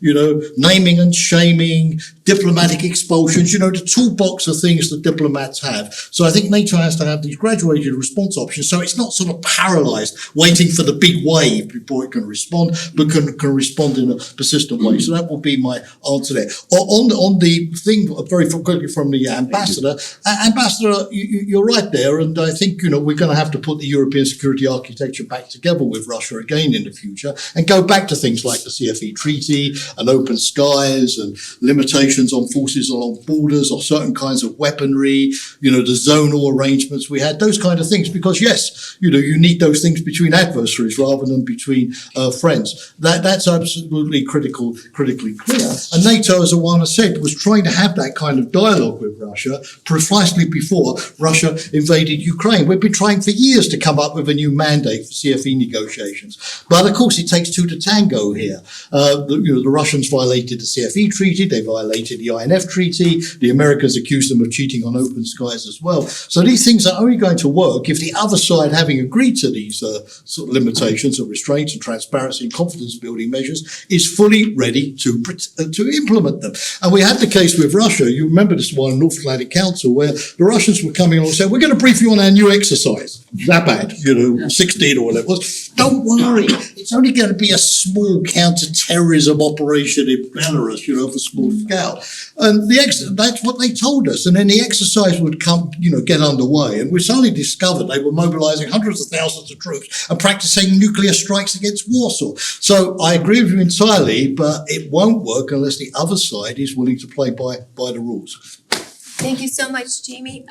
naming and shaming, diplomatic expulsions, the toolbox of things that diplomats have. So I think NATO has to have these graduated response options so it's not sort of paralyzed, waiting for the big wave before it can respond, but can respond in a persistent way. So that will be my answer there. On the thing, very quickly from the ambassador, you're right there, and I think, we're going to have to put the European security architecture back together with Russia again in the future and go back to things like the CFE treaty and open skies and limitations on forces along borders or certain kinds of weaponry, the zonal arrangements we had, those kind of things, because yes, you need those things between adversaries rather than between friends. That's absolutely critically clear. And NATO, as Oana said, was trying to have that kind of dialogue with Russia precisely before Russia invaded Ukraine. We've been trying for years to come up with a new mandate for CFE negotiations. But of course, it takes two to tango here. The Russians violated the CFE treaty, they violated the INF treaty, the Americans accused them of cheating on open skies as well. So these things are only going to work if the other side, having agreed to these sort of limitations of restraint and transparency and confidence building measures, is fully ready to implement them. And we had the case with Russia. You remember this one in North Atlantic Council where the Russians were coming along and saying, we're going to brief you on our new exercise. That bad, 16 or whatever it was. Don't worry, it's only going to be a small counter-terrorism operation in Belarus, of a small scale. And that's what they told us. And then the exercise would come, get underway. And we suddenly discovered they were mobilizing hundreds of thousands of troops and practicing nuclear strikes against Warsaw. So I agree with you entirely, but it won't work unless the other side is willing to play by the rules. Thank you so much, Jamie.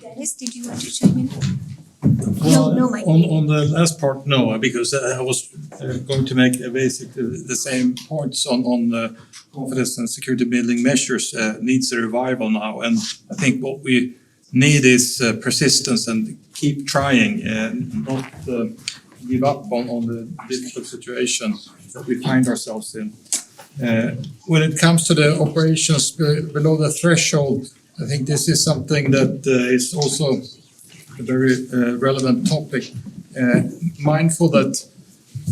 Dennis, did you want to chime in? Well, no, Mike. on the last part, no, because I was going to make basically the same points on the confidence and security building measures needs a revival now. And I think what we need is persistence and keep trying and not give up on the difficult situation that we find ourselves in. When it comes to the operations below the threshold, I think this is something that is also a very relevant topic. Mindful that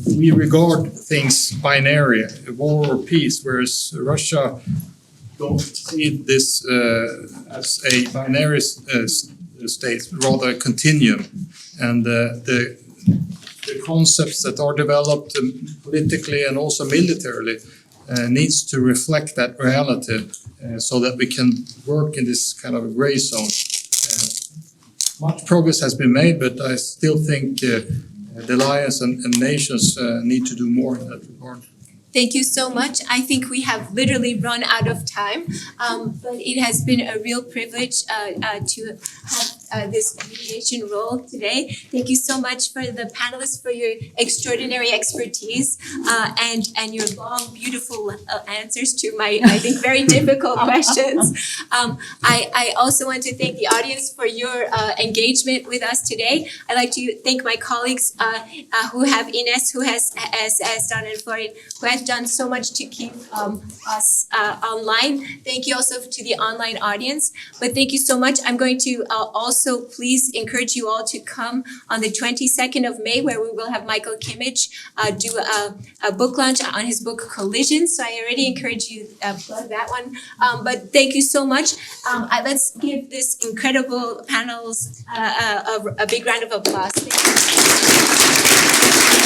we regard things binary, war or peace, whereas Russia don't see this as a binary state, rather a continuum. And the concepts that are developed politically and also militarily needs to reflect that reality so that we can work in this kind of a gray zone. Much progress has been made, but I still think the alliance and nations need to do more in that regard. Thank you so much. I think we have literally run out of time, but it has been a real privilege to have this mediation role today. Thank you so much for the panelists for your extraordinary expertise and your long, beautiful answers to my, I think, very difficult questions. I also want to thank the audience for your engagement with us today. I'd like to thank my colleagues who have Ines, who has done, and Florian, who has done so much to keep us online. Thank you also to the online audience. But thank you so much. I'm going to also please encourage you all to come on the 22nd of May, where we will have Michael Kimmich do a book launch on his book Collision. So I already encourage you to plug that one. But thank you so much. Let's give this incredible panels a big round of applause. Thank you.